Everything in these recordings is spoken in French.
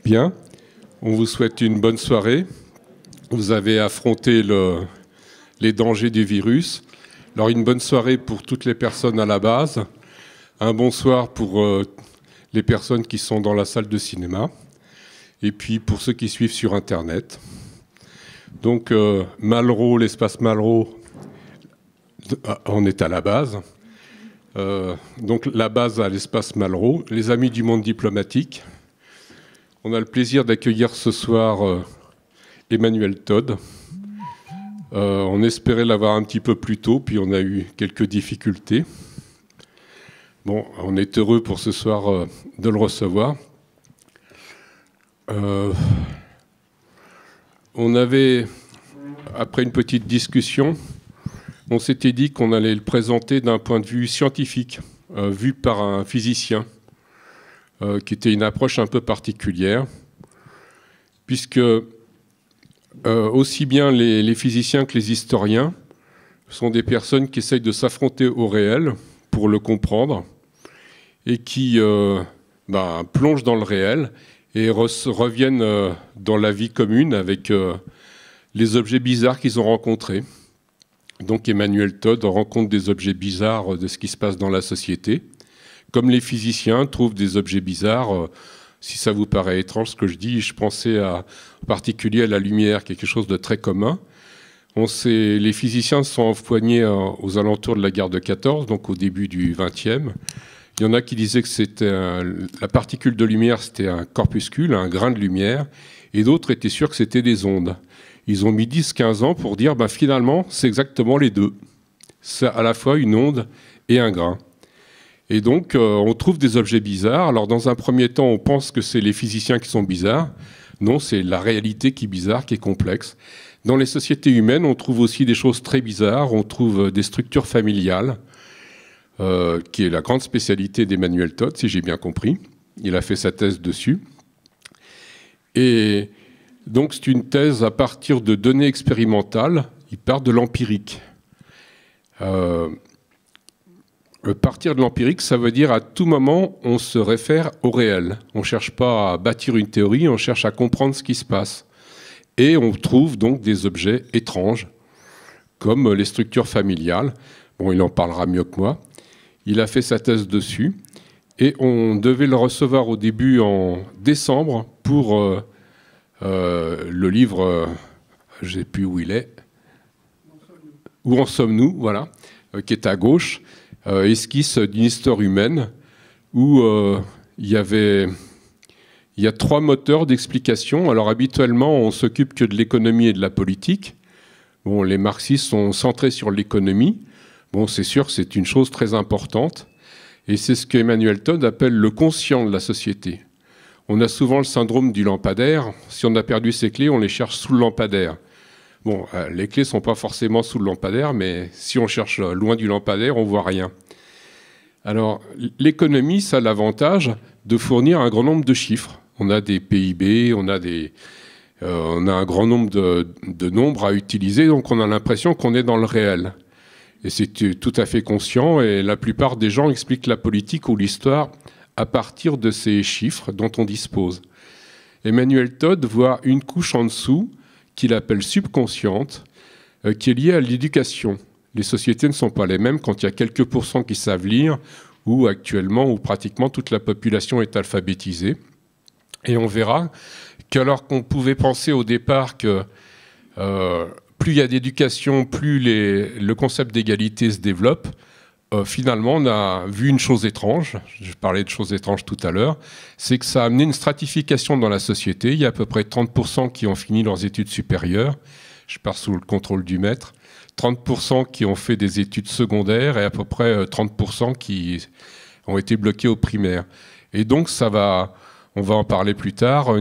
Bien, on vous souhaite une bonne soirée. Vous avez affronté les dangers du virus. Alors une bonne soirée pour toutes les personnes à la base. Un bonsoir pour les personnes qui sont dans la salle de cinéma. Et puis pour ceux qui suivent sur Internet. Donc Malraux, l'espace Malraux, on est à la base. Donc la base à l'espace Malraux, les amis du monde diplomatique. On a le plaisir d'accueillir ce soir Emmanuel Todd. On espérait l'avoir un petit peu plus tôt, puis on a eu quelques difficultés. Bon, on est heureux pour ce soir de le recevoir. On avait, après une petite discussion, on s'était dit qu'on allait le présenter d'un point de vue scientifique, vu par un physicien, qui était une approche un peu particulière, puisque aussi bien les physiciens que les historiens sont des personnes qui essayent de s'affronter au réel pour le comprendre, et qui plongent dans le réel et reviennent dans la vie commune avec les objets bizarres qu'ils ont rencontrés. Donc Emmanuel Todd rencontre des objets bizarres de ce qui se passe dans la société. Comme les physiciens trouvent des objets bizarres, si ça vous paraît étrange ce que je dis, je pensais en particulier à la lumière, quelque chose de très commun. Les physiciens se sont empoignés aux alentours de la guerre de 14, donc au début du XXe. Il y en a qui disaient que c'était la particule de lumière, c'était un corpuscule, un grain de lumière, et d'autres étaient sûrs que c'était des ondes. Ils ont mis 10-15 ans pour dire, finalement, c'est exactement les deux. C'est à la fois une onde et un grain. Et donc, on trouve des objets bizarres. Alors, dans un premier temps, on pense que c'est les physiciens qui sont bizarres. Non, c'est la réalité qui est bizarre, qui est complexe. Dans les sociétés humaines, on trouve aussi des choses très bizarres. On trouve des structures familiales, qui est la grande spécialité d'Emmanuel Todd, si j'ai bien compris. Il a fait sa thèse dessus. Et donc, c'est une thèse à partir de données expérimentales. Il part de l'empirique. Partir de l'empirique, ça veut dire à tout moment, on se réfère au réel. On ne cherche pas à bâtir une théorie, on cherche à comprendre ce qui se passe. Et on trouve donc des objets étranges, comme les structures familiales. Bon, il en parlera mieux que moi. Il a fait sa thèse dessus. Et on devait le recevoir au début en décembre pour le livre, je ne sais plus où il est. Où en sommes-nous, voilà, qui est à gauche. Esquisse d'une histoire humaine, où il y a 3 moteurs d'explication. Alors habituellement, on s'occupe que de l'économie et de la politique. Bon, les marxistes sont centrés sur l'économie. Bon, c'est sûr, c'est une chose très importante. Et c'est ce qu'Emmanuel Todd appelle le conscient de la société. On a souvent le syndrome du lampadaire. Si on a perdu ses clés, on les cherche sous le lampadaire. Bon, les clés ne sont pas forcément sous le lampadaire, mais si on cherche loin du lampadaire, on ne voit rien. Alors, l'économie, ça a l'avantage de fournir un grand nombre de chiffres. On a des PIB, on a un grand nombre de nombres à utiliser, donc on a l'impression qu'on est dans le réel. Et c'est tout à fait conscient, et la plupart des gens expliquent la politique ou l'histoire à partir de ces chiffres dont on dispose. Emmanuel Todd voit une couche en dessous, qu'il appelle subconsciente, qui est liée à l'éducation. Les sociétés ne sont pas les mêmes quand il y a quelques pourcents qui savent lire, ou actuellement, où pratiquement toute la population est alphabétisée. Et on verra qu'alors qu'on pouvait penser au départ que plus il y a d'éducation, plus le concept d'égalité se développe, finalement, on a vu une chose étrange, je parlais de choses étranges tout à l'heure, c'est que ça a amené une stratification dans la société. Il y a à peu près 30% qui ont fini leurs études supérieures, je pars sous le contrôle du maître, 30% qui ont fait des études secondaires et à peu près 30% qui ont été bloqués au primaire. Et donc, on va en parler plus tard,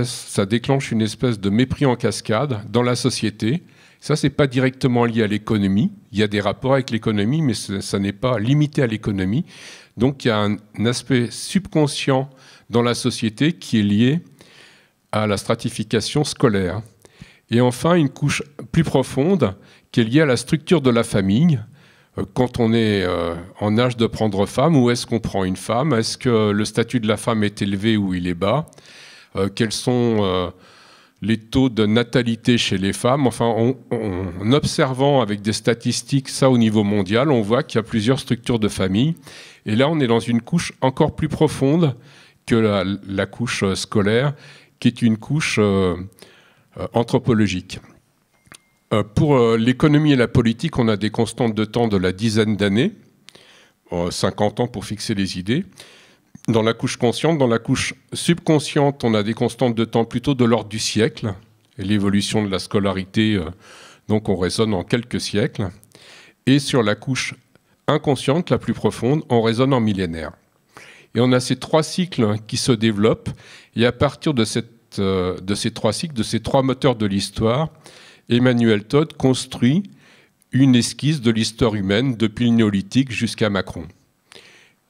ça déclenche une espèce de mépris en cascade dans la société. Ça, ce n'est pas directement lié à l'économie. Il y a des rapports avec l'économie, mais ça n'est pas limité à l'économie. Donc, il y a un aspect subconscient dans la société qui est lié à la stratification scolaire. Et enfin, une couche plus profonde qui est liée à la structure de la famille. Quand on est en âge de prendre femme, où est-ce qu'on prend une femme? Est-ce que le statut de la femme est élevé ou il est bas? quels sont les taux de natalité chez les femmes. Enfin, en observant avec des statistiques ça au niveau mondial, on voit qu'il y a plusieurs structures de famille. Et là, on est dans une couche encore plus profonde que la couche scolaire, qui est une couche anthropologique. Pour l'économie et la politique, on a des constantes de temps de la dizaine d'années, 50 ans pour fixer les idées. Dans la couche consciente, dans la couche subconsciente, on a des constantes de temps plutôt de l'ordre du siècle. Et l'évolution de la scolarité, donc on raisonne en quelques siècles. Et sur la couche inconsciente, la plus profonde, on raisonne en millénaires. Et on a ces trois cycles qui se développent. Et à partir de ces trois cycles, de ces trois moteurs de l'histoire, Emmanuel Todd construit une esquisse de l'histoire humaine depuis le néolithique jusqu'à Macron.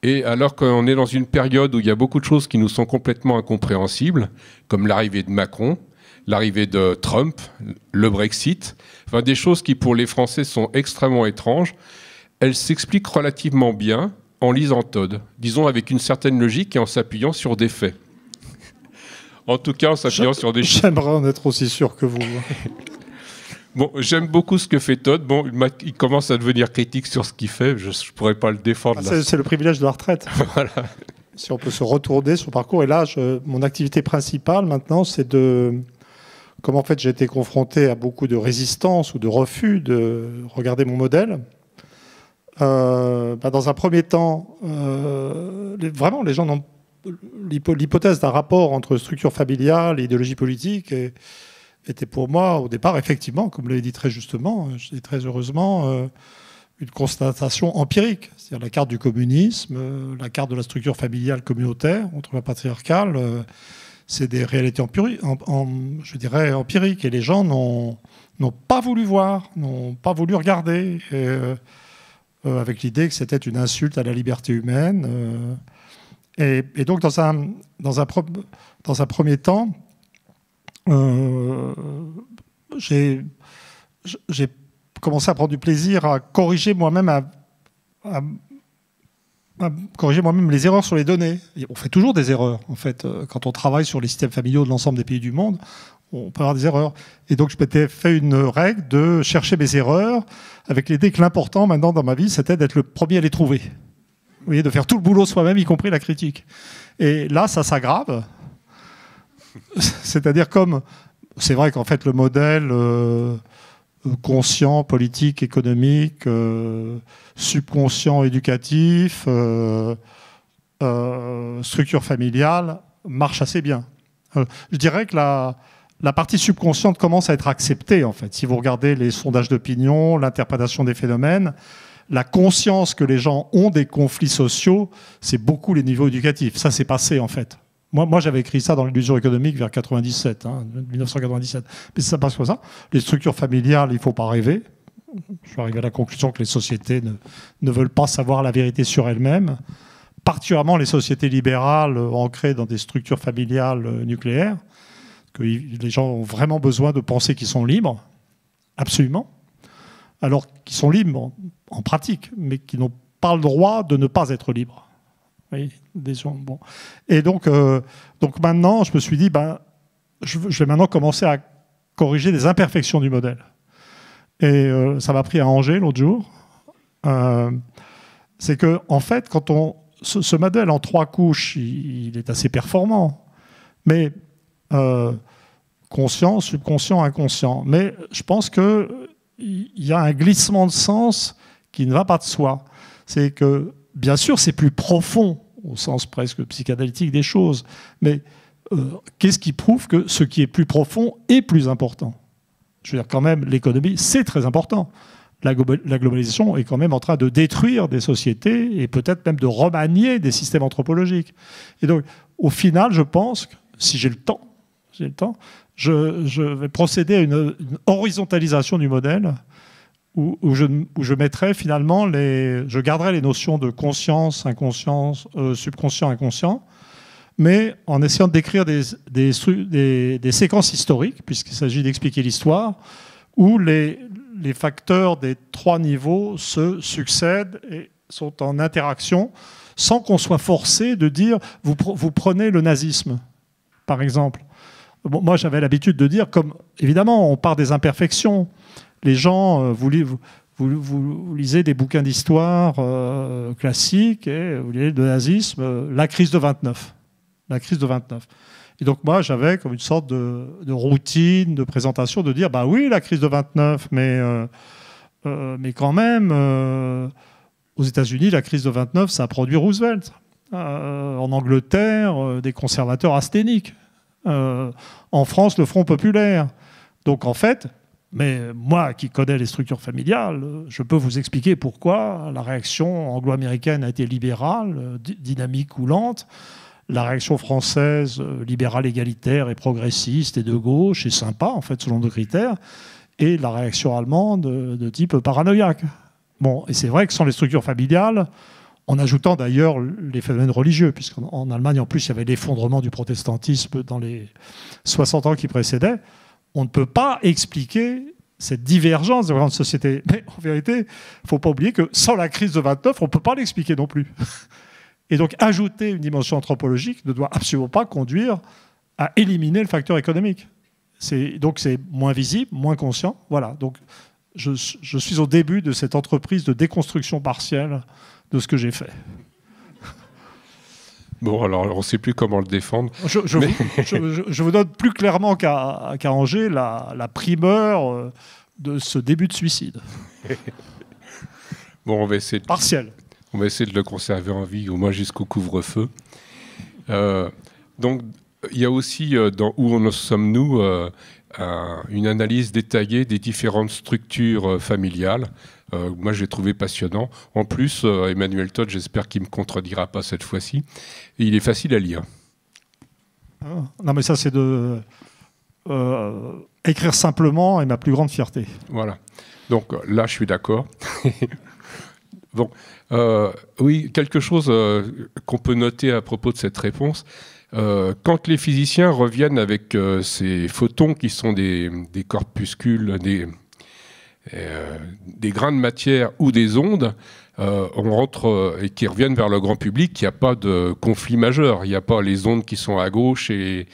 Et alors qu'on est dans une période où il y a beaucoup de choses qui nous sont complètement incompréhensibles, comme l'arrivée de Macron, l'arrivée de Trump, le Brexit, enfin des choses qui pour les Français sont extrêmement étranges, elles s'expliquent relativement bien en lisant Todd, disons avec une certaine logique et en s'appuyant sur des faits. En tout cas, en s'appuyant sur des chiffres. J'aimerais en être aussi sûr que vous. Bon, j'aime beaucoup ce que fait Todd. Bon, il commence à devenir critique sur ce qu'il fait. Je ne pourrais pas le défendre. C'est le privilège de la retraite. Voilà. Si on peut se retourner sur le parcours. Et là, mon activité principale maintenant, c'est de... Comme en fait j'ai été confronté à beaucoup de résistance ou de refus de regarder mon modèle. Dans un premier temps, vraiment, les gens n'ont... L'hypothèse d'un rapport entre structure familiale et idéologie politique était pour moi, au départ, effectivement, comme vous l'avez dit très justement, et très heureusement, une constatation empirique. C'est-à-dire la carte du communisme, la carte de la structure familiale communautaire, contre la patriarcale, c'est des réalités je dirais empiriques. Et les gens n'ont pas voulu voir, n'ont pas voulu regarder, avec l'idée que c'était une insulte à la liberté humaine. Et donc, dans un premier temps, j'ai commencé à prendre du plaisir à corriger moi-même les erreurs sur les données. Et on fait toujours des erreurs, en fait. Quand on travaille sur les systèmes familiaux de l'ensemble des pays du monde, on peut avoir des erreurs. Et donc, je m'étais fait une règle de chercher mes erreurs avec l'idée que l'important, maintenant, dans ma vie, c'était d'être le premier à les trouver. Vous voyez, de faire tout le boulot soi-même, y compris la critique. Et là, ça s'aggrave. C'est-à-dire c'est vrai qu'en fait, le modèle conscient, politique, économique, subconscient, éducatif, structure familiale, marche assez bien. Je dirais que la partie subconsciente commence à être acceptée, en fait. Si vous regardez les sondages d'opinion, l'interprétation des phénomènes, la conscience que les gens ont des conflits sociaux, c'est beaucoup les niveaux éducatifs. Ça, c'est passé, en fait. Moi j'avais écrit ça dans l'illusion économique vers 1997. Mais ça passe comme ça. Les structures familiales, il ne faut pas rêver. Je suis arrivé à la conclusion que les sociétés ne veulent pas savoir la vérité sur elles-mêmes. Particulièrement les sociétés libérales ancrées dans des structures familiales nucléaires. Que les gens ont vraiment besoin de penser qu'ils sont libres. Absolument. Alors qu'ils sont libres en pratique, mais qui n'ont pas le droit de ne pas être libres. Oui, bon. Et donc maintenant, je me suis dit, je vais maintenant commencer à corriger des imperfections du modèle. Et ça m'a pris à Angers l'autre jour. C'est que, en fait, ce modèle en 3 couches, il est assez performant. Mais conscient, subconscient, inconscient. Mais je pense qu'il y a un glissement de sens qui ne va pas de soi. C'est que, bien sûr, c'est plus profond, au sens presque psychanalytique des choses, mais qu'est-ce qui prouve que ce qui est plus profond est plus important? Je veux dire, quand même, l'économie, c'est très important. La globalisation est quand même en train de détruire des sociétés et peut-être même de remanier des systèmes anthropologiques. Et donc, au final, je pense que, si j'ai le temps, je vais procéder à une horizontalisation du modèle où je mettrai finalement je garderai les notions de conscience, inconscience, subconscient, inconscient, mais en essayant de décrire des séquences historiques, puisqu'il s'agit d'expliquer l'histoire, où les facteurs des 3 niveaux se succèdent et sont en interaction, sans qu'on soit forcé de dire vous prenez le nazisme. par exemple. Bon, moi, j'avais l'habitude de dire, comme évidemment, on part des imperfections. Les gens, vous lisez des bouquins d'histoire classiques, et vous lisez le nazisme, la crise de 29. La crise de 29. Et donc, moi, j'avais comme une sorte de routine, de présentation, de dire, bah oui, la crise de 29, mais quand même, aux États-Unis, la crise de 29, ça a produit Roosevelt. En Angleterre, des conservateurs asthéniques. En France, le Front populaire. Donc, en fait, mais moi qui connais les structures familiales, je peux vous expliquer pourquoi la réaction anglo-américaine a été libérale, dynamique ou lente. La réaction française, libérale, égalitaire et progressiste et de gauche, est sympa, en fait, selon nos critères. Et la réaction allemande de type paranoïaque. Bon, et c'est vrai que sans les structures familiales, en ajoutant d'ailleurs les phénomènes religieux, puisqu'en Allemagne, en plus, il y avait l'effondrement du protestantisme dans les 60 ans qui précédaient, on ne peut pas expliquer cette divergence de grandes sociétés. Mais en vérité, il ne faut pas oublier que sans la crise de 29, on ne peut pas l'expliquer non plus. Et donc, ajouter une dimension anthropologique ne doit absolument pas conduire à éliminer le facteur économique. Donc, c'est moins visible, moins conscient. Voilà. Donc, je suis au début de cette entreprise de déconstruction partielle de ce que j'ai fait. Bon, alors on ne sait plus comment le défendre. Je vous donne plus clairement qu'à Angers la primeur de ce début de suicide. Bon, on va essayer partiel. On va essayer de le conserver en vie, au moins jusqu'au couvre-feu. Donc, il y a aussi, dans Où en sommes-nous, une analyse détaillée des différentes structures familiales. Moi, j'ai trouvé passionnant. En plus, Emmanuel Todd, j'espère qu'il ne me contredira pas cette fois-ci. Et il est facile à lire. Non, mais ça, c'est de écrire simplement est ma plus grande fierté. Voilà. Donc là, je suis d'accord. Bon, oui, quelque chose qu'on peut noter à propos de cette réponse. Quand les physiciens reviennent avec ces photons qui sont des corpuscules, des grains de matière ou des ondes, on rentre et qui reviennent vers le grand public, il n'y a pas de conflit majeur. Il n'y a pas les ondes qui sont à gauche et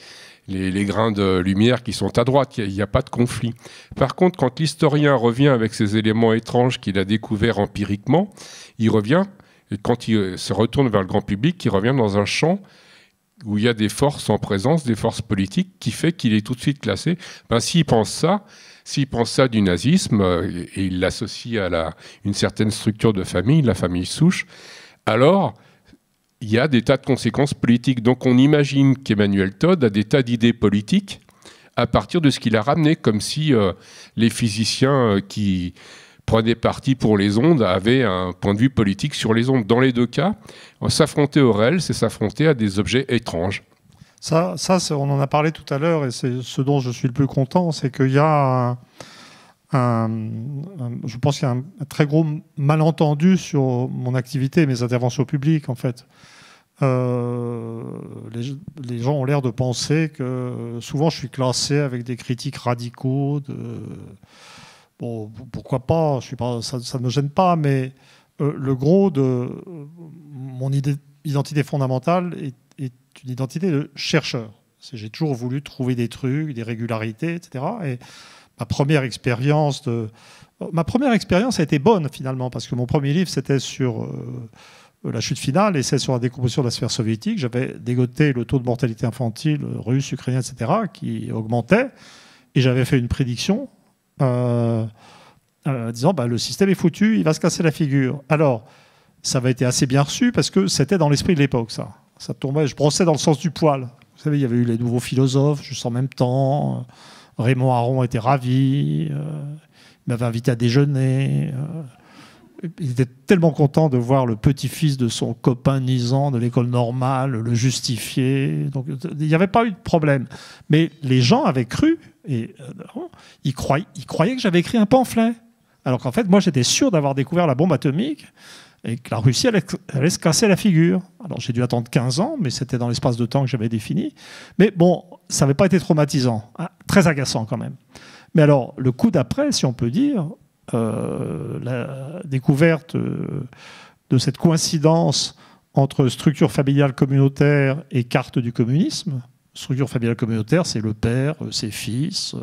les grains de lumière qui sont à droite. Il n'y a pas de conflit. Par contre, quand l'historien revient avec ces éléments étranges qu'il a découverts empiriquement, il revient, et quand il se retourne vers le grand public, il revient dans un champ où il y a des forces en présence, des forces politiques, qui fait qu'il est tout de suite classé. Ben, s'il pense ça du nazisme, et il l'associe à une certaine structure de famille, la famille souche, alors il y a des tas de conséquences politiques. Donc on imagine qu'Emmanuel Todd a des tas d'idées politiques à partir de ce qu'il a ramené, comme si les physiciens qui prenaient parti pour les ondes avaient un point de vue politique sur les ondes. Dans les deux cas, s'affronter au réel, c'est s'affronter à des objets étranges. Ça, on en a parlé tout à l'heure, et c'est ce dont je suis le plus content, c'est qu'il y a je pense qu'il y a un très gros malentendu sur mon activité et mes interventions publiques, en fait. Les gens ont l'air de penser que souvent je suis classé avec des critiques radicaux. Bon, pourquoi pas, ça ne me gêne pas, mais le gros de mon identité fondamentale est une identité de chercheur. J'ai toujours voulu trouver des trucs, des régularités, etc. Et ma première expérience a été bonne, finalement, parce que mon premier livre, c'était sur la chute finale, et c'est sur la décomposition de la sphère soviétique. J'avais dégoté le taux de mortalité infantile russe, ukrainien, etc., qui augmentait, et j'avais fait une prédiction disant le système est foutu, il va se casser la figure. Alors, ça avait été assez bien reçu, parce que c'était dans l'esprit de l'époque, ça. Ça tombait, je brossais dans le sens du poil. Vous savez, il y avait eu les nouveaux philosophes, juste en même temps. Raymond Aron était ravi. Il m'avait invité à déjeuner. Il était tellement content de voir le petit-fils de son copain Nizan de l'école normale le justifier. Donc, il n'y avait pas eu de problème. Mais les gens avaient cru, et ils croyaient que j'avais écrit un pamphlet. Alors qu'en fait, moi, j'étais sûr d'avoir découvert la bombe atomique et que la Russie allait se casser la figure. Alors j'ai dû attendre 15 ans, mais c'était dans l'espace de temps que j'avais défini. Mais bon, ça n'avait pas été traumatisant, hein, très agaçant quand même. Mais alors, le coup d'après, si on peut dire, la découverte de cette coïncidence entre structure familiale communautaire et carte du communisme, structure familiale communautaire, c'est le père, ses fils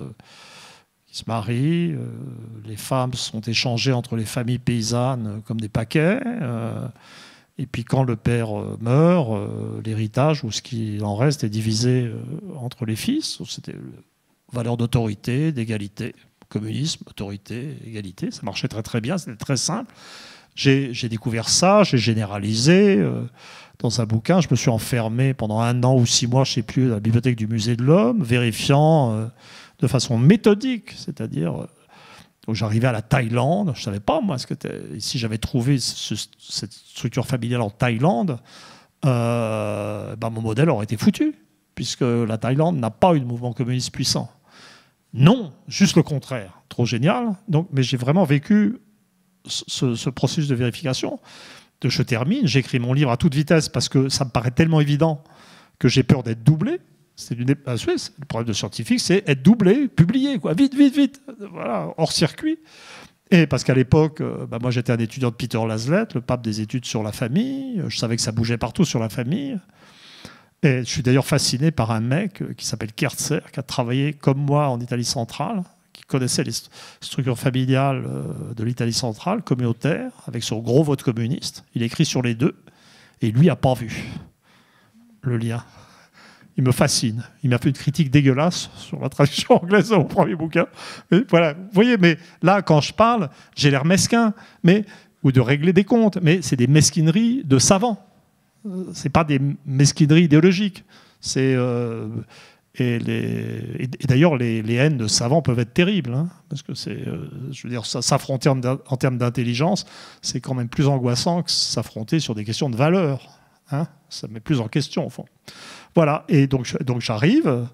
qui se marient, les femmes sont échangées entre les familles paysannes comme des paquets. Et puis quand le père meurt, l'héritage ou ce qui en reste est divisé entre les fils. C'était valeur d'autorité, d'égalité. Communisme, autorité, égalité, ça marchait très très bien, c'était très simple. J'ai découvert ça, j'ai généralisé. Dans un bouquin, je me suis enfermé pendant 1 an ou 6 mois, je ne sais plus, à la bibliothèque du Musée de l'Homme, vérifiant de façon méthodique, c'est-à-dire où j'arrivais à la Thaïlande, je ne savais pas moi ce que si j'avais trouvé cette structure familiale en Thaïlande, mon modèle aurait été foutu, puisque la Thaïlande n'a pas eu de mouvement communiste puissant. Non, juste le contraire. Trop génial. Donc, mais j'ai vraiment vécu ce processus de vérification. Je termine, j'écris mon livre à toute vitesse parce que ça me paraît tellement évident que j'ai peur d'être doublé. Le problème de scientifique, c'est être doublé, publié, quoi. Vite, vite, vite. Voilà, hors circuit. Et parce qu'à l'époque, moi j'étais un étudiant de Peter Laslett, le pape des études sur la famille. Je savais que ça bougeait partout sur la famille. Et je suis d'ailleurs fasciné par un mec qui s'appelle Kertzer, qui a travaillé comme moi en Italie centrale, qui connaissait les structures familiales de l'Italie centrale, communautaire, avec son gros vote communiste. Il écrit sur les deux, et lui n'a pas vu le lien. Il me fascine. Il m'a fait une critique dégueulasse sur la traduction anglaise de mon premier bouquin. Mais voilà, vous voyez, mais là, quand je parle, j'ai l'air mesquin, ou de régler des comptes, mais c'est des mesquineries de savants. C'est pas des mesquineries idéologiques. Et d'ailleurs, les haines de savants peuvent être terribles, hein, parce que je veux dire, s'affronter en termes d'intelligence, c'est quand même plus angoissant que s'affronter sur des questions de valeur. Hein, ça met plus en question, au fond. Voilà. Et donc j'arrive.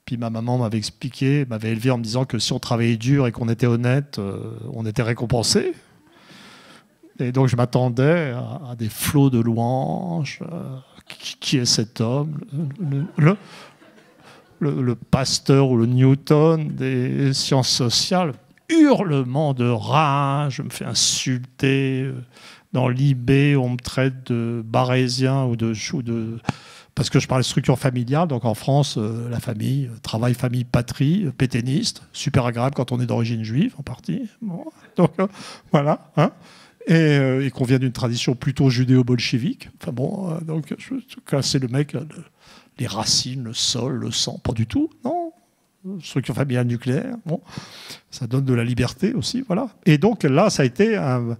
Puis ma maman m'avait élevé en me disant que si on travaillait dur et qu'on était honnête, on était récompensé. Et donc je m'attendais à des flots de louanges. Qui est cet homme, le pasteur ou le Newton des sciences sociales? Hurlement de rage, je me fais insulter. Dans l'IB, on me traite de barésien ou de parce que je parle de structure familiale. Donc en France, la famille, travail, famille, patrie, pétainiste, super agréable quand on est d'origine juive en partie. Bon, donc voilà. Hein. Et qu'on vient d'une tradition plutôt judéo-bolchevique. Enfin bon, donc c'est le mec, les racines, le sol, le sang, pas du tout, non. Structure familiale nucléaire, bon, ça donne de la liberté aussi, voilà. Et donc là, ça a été un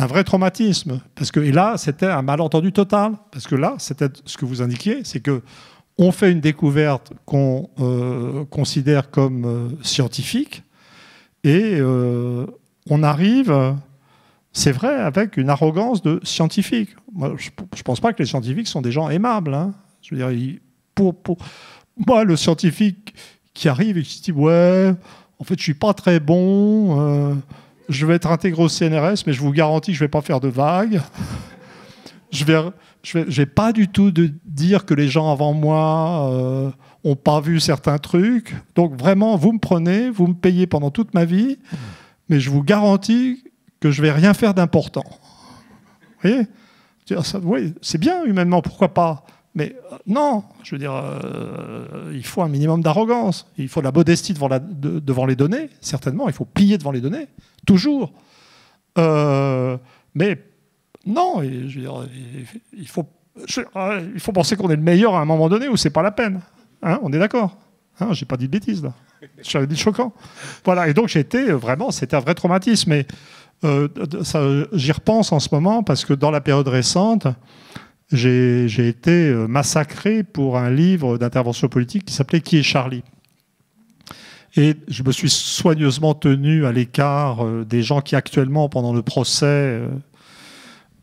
vrai traumatisme, et là, c'était un malentendu total, parce que là, c'était ce que vous indiquiez, c'est que on fait une découverte qu'on considère comme scientifique, et on arrive. C'est vrai, avec une arrogance de scientifique. Moi, je ne pense pas que les scientifiques sont des gens aimables. Hein. Je veux dire, pour moi, le scientifique qui arrive et qui se dit « Ouais, en fait, je ne suis pas très bon, je vais être intégré au CNRS, mais je vous garantis que je ne vais pas faire de vagues. Je vais pas du tout dire que les gens avant moi n'ont pas vu certains trucs. Donc vraiment, vous me prenez, vous me payez pendant toute ma vie, mais je vous garantis que je ne vais rien faire d'important. » Vous voyez ? Oui, c'est bien humainement, pourquoi pas ? Mais non, je veux dire, il faut un minimum d'arrogance. Il faut de la modestie devant les données, certainement. Il faut plier devant les données, toujours. Mais non, je veux dire, il faut penser qu'on est le meilleur à un moment donné où c'est pas la peine. Hein, on est d'accord ? Hein, j'ai pas dit de bêtises, là. J'avais dit choquant. Voilà, et donc c'était un vrai traumatisme. Et j'y repense en ce moment parce que dans la période récente, j'ai été massacré pour un livre d'intervention politique qui s'appelait « Qui est Charlie ?» Et je me suis soigneusement tenu à l'écart des gens qui actuellement, pendant le procès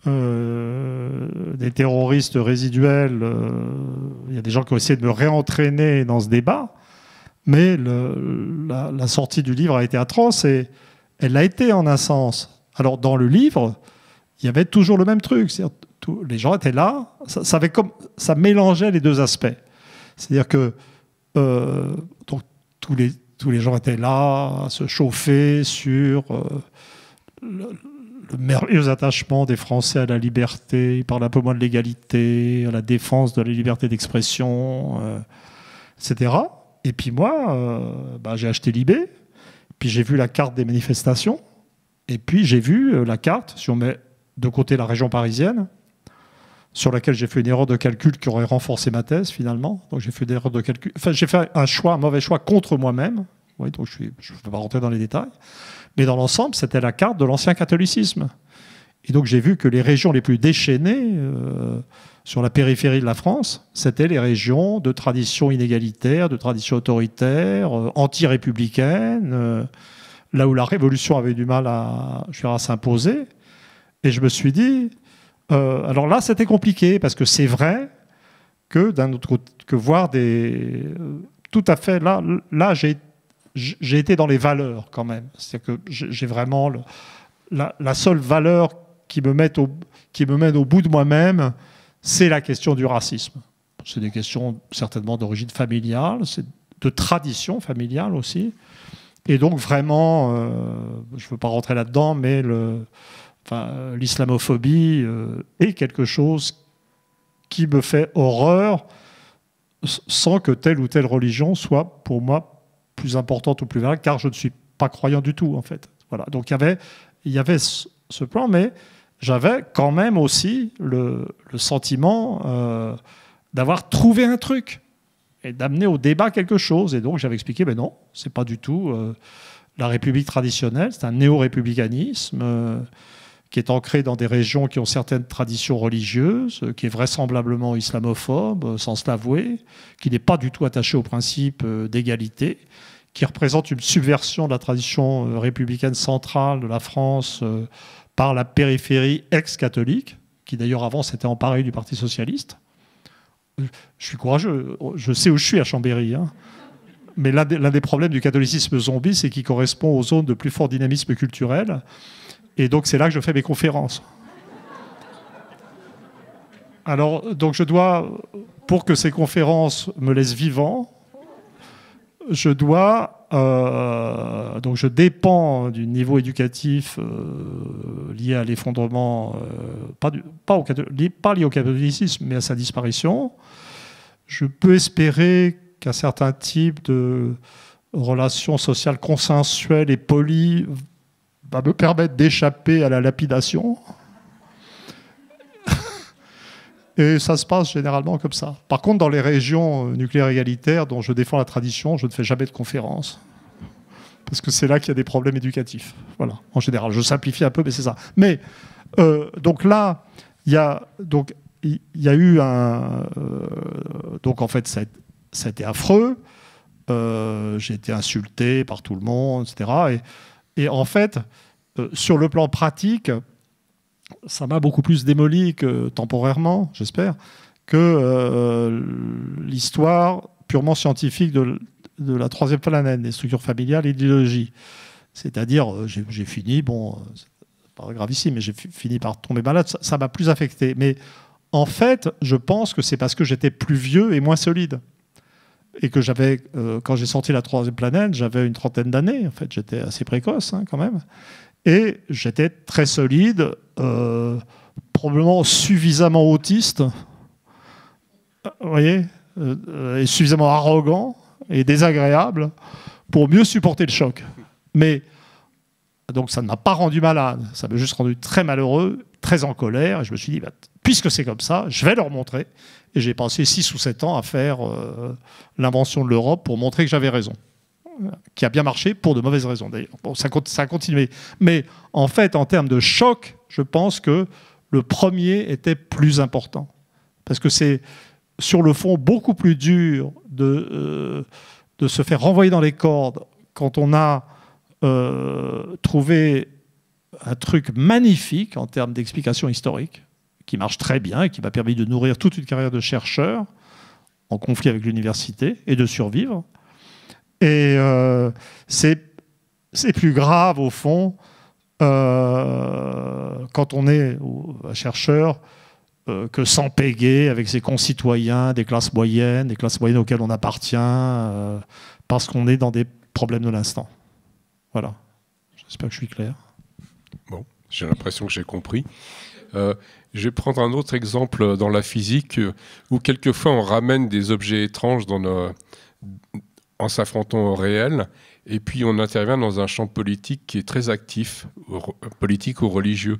des terroristes résiduels, il y a des gens qui ont essayé de me réentraîner dans ce débat, mais la sortie du livre a été atroce et elle l'a été en un sens. Alors dans le livre, il y avait toujours le même truc, les gens étaient là, ça mélangeait les deux aspects. C'est-à-dire que donc, tous les gens étaient là à se chauffer sur le merveilleux attachement des Français à la liberté. Ils parlaient un peu moins de l'égalité, à la défense de la liberté d'expression. etc. Et puis moi, j'ai acheté l'eBay, puis j'ai vu la carte des manifestations, et puis j'ai vu la carte, si on met de côté la région parisienne, sur laquelle j'ai fait une erreur de calcul qui aurait renforcé ma thèse finalement. Donc j'ai fait une erreur de calcul. Enfin, j'ai fait un mauvais choix contre moi-même. Oui, donc je ne peux pas rentrer dans les détails. Mais dans l'ensemble, c'était la carte de l'ancien catholicisme. Et donc j'ai vu que les régions les plus déchaînées sur la périphérie de la France, c'était les régions de tradition inégalitaire, de tradition autoritaire, anti-républicaine, là où la révolution avait du mal à s'imposer. Et je me suis dit, alors là c'était compliqué, parce que c'est vrai que d'un autre côté, que voir des... tout à fait, là j'ai été dans les valeurs quand même. C'est-à-dire que j'ai vraiment... La seule valeur qui me mène au bout de moi-même, c'est la question du racisme. C'est des questions certainement d'origine familiale, c'est de tradition familiale aussi. Et donc vraiment, je ne veux pas rentrer là-dedans, mais l'islamophobie est quelque chose qui me fait horreur sans que telle ou telle religion soit pour moi plus importante ou plus valable, car je ne suis pas croyant du tout en fait. Voilà. Donc il y avait ce plan, mais j'avais quand même aussi le sentiment d'avoir trouvé un truc et d'amener au débat quelque chose. Et donc j'avais expliqué, mais non, c'est pas du tout la République traditionnelle, c'est un néo-républicanisme qui est ancré dans des régions qui ont certaines traditions religieuses, qui est vraisemblablement islamophobe, sans se l'avouer, qui n'est pas du tout attaché au principe d'égalité, qui représente une subversion de la tradition républicaine centrale de la France par la périphérie ex-catholique, qui d'ailleurs avant s'était emparée du Parti socialiste. Je suis courageux, je sais où je suis à Chambéry. Hein. Mais l'un des problèmes du catholicisme zombie, c'est qu'il correspond aux zones de plus fort dynamisme culturel. Et donc c'est là que je fais mes conférences. Alors, donc je dois, pour que ces conférences me laissent vivant, donc je dépends du niveau éducatif lié à l'effondrement, pas lié au catholicisme, mais à sa disparition. Je peux espérer qu'un certain type de relations sociales consensuelles et polies va me permettre d'échapper à la lapidation. Et ça se passe généralement comme ça. Par contre, dans les régions nucléaires égalitaires dont je défends la tradition, je ne fais jamais de conférences. Parce que c'est là qu'il y a des problèmes éducatifs. Voilà, en général. Je simplifie un peu, mais c'est ça. Mais, donc là, il y a eu un... donc en fait, ça a été affreux. J'ai été insulté par tout le monde, etc. Et en fait, sur le plan pratique... ça m'a beaucoup plus démoli que temporairement, j'espère, que l'histoire purement scientifique de la troisième planète, des structures familiales et de l'idéologie. C'est-à-dire, j'ai fini, bon, c'est pas gravissime, mais j'ai fini par tomber malade, ça m'a plus affecté. Mais en fait, je pense que c'est parce que j'étais plus vieux et moins solide. Et que j'avais, quand j'ai sorti la troisième planète, j'avais une trentaine d'années, en fait, j'étais assez précoce quand même. Et j'étais très solide, probablement suffisamment autiste, vous voyez, et suffisamment arrogant et désagréable pour mieux supporter le choc. Mais donc ça ne m'a pas rendu malade, ça m'a juste rendu très malheureux, très en colère. Et je me suis dit, puisque c'est comme ça, je vais leur montrer. Et j'ai passé 6 ou 7 ans à faire l'invention de l'Europe pour montrer que j'avais raison. Qui a bien marché pour de mauvaises raisons d'ailleurs. Bon, ça a continué. Mais en fait, en termes de choc, je pense que le premier était plus important. Parce que c'est, sur le fond, beaucoup plus dur de se faire renvoyer dans les cordes quand on a trouvé un truc magnifique en termes d'explication historique, qui marche très bien et qui m'a permis de nourrir toute une carrière de chercheur en conflit avec l'université et de survivre. Et c'est plus grave, au fond, quand on est un chercheur, que s'empéguer avec ses concitoyens des classes moyennes auxquelles on appartient, parce qu'on est dans des problèmes de l'instant. Voilà. J'espère que je suis clair. Bon, j'ai l'impression que j'ai compris. Je vais prendre un autre exemple dans la physique, où quelquefois on ramène des objets étranges dans en s'affrontant au réel, et puis on intervient dans un champ politique qui est très actif, politique ou religieux.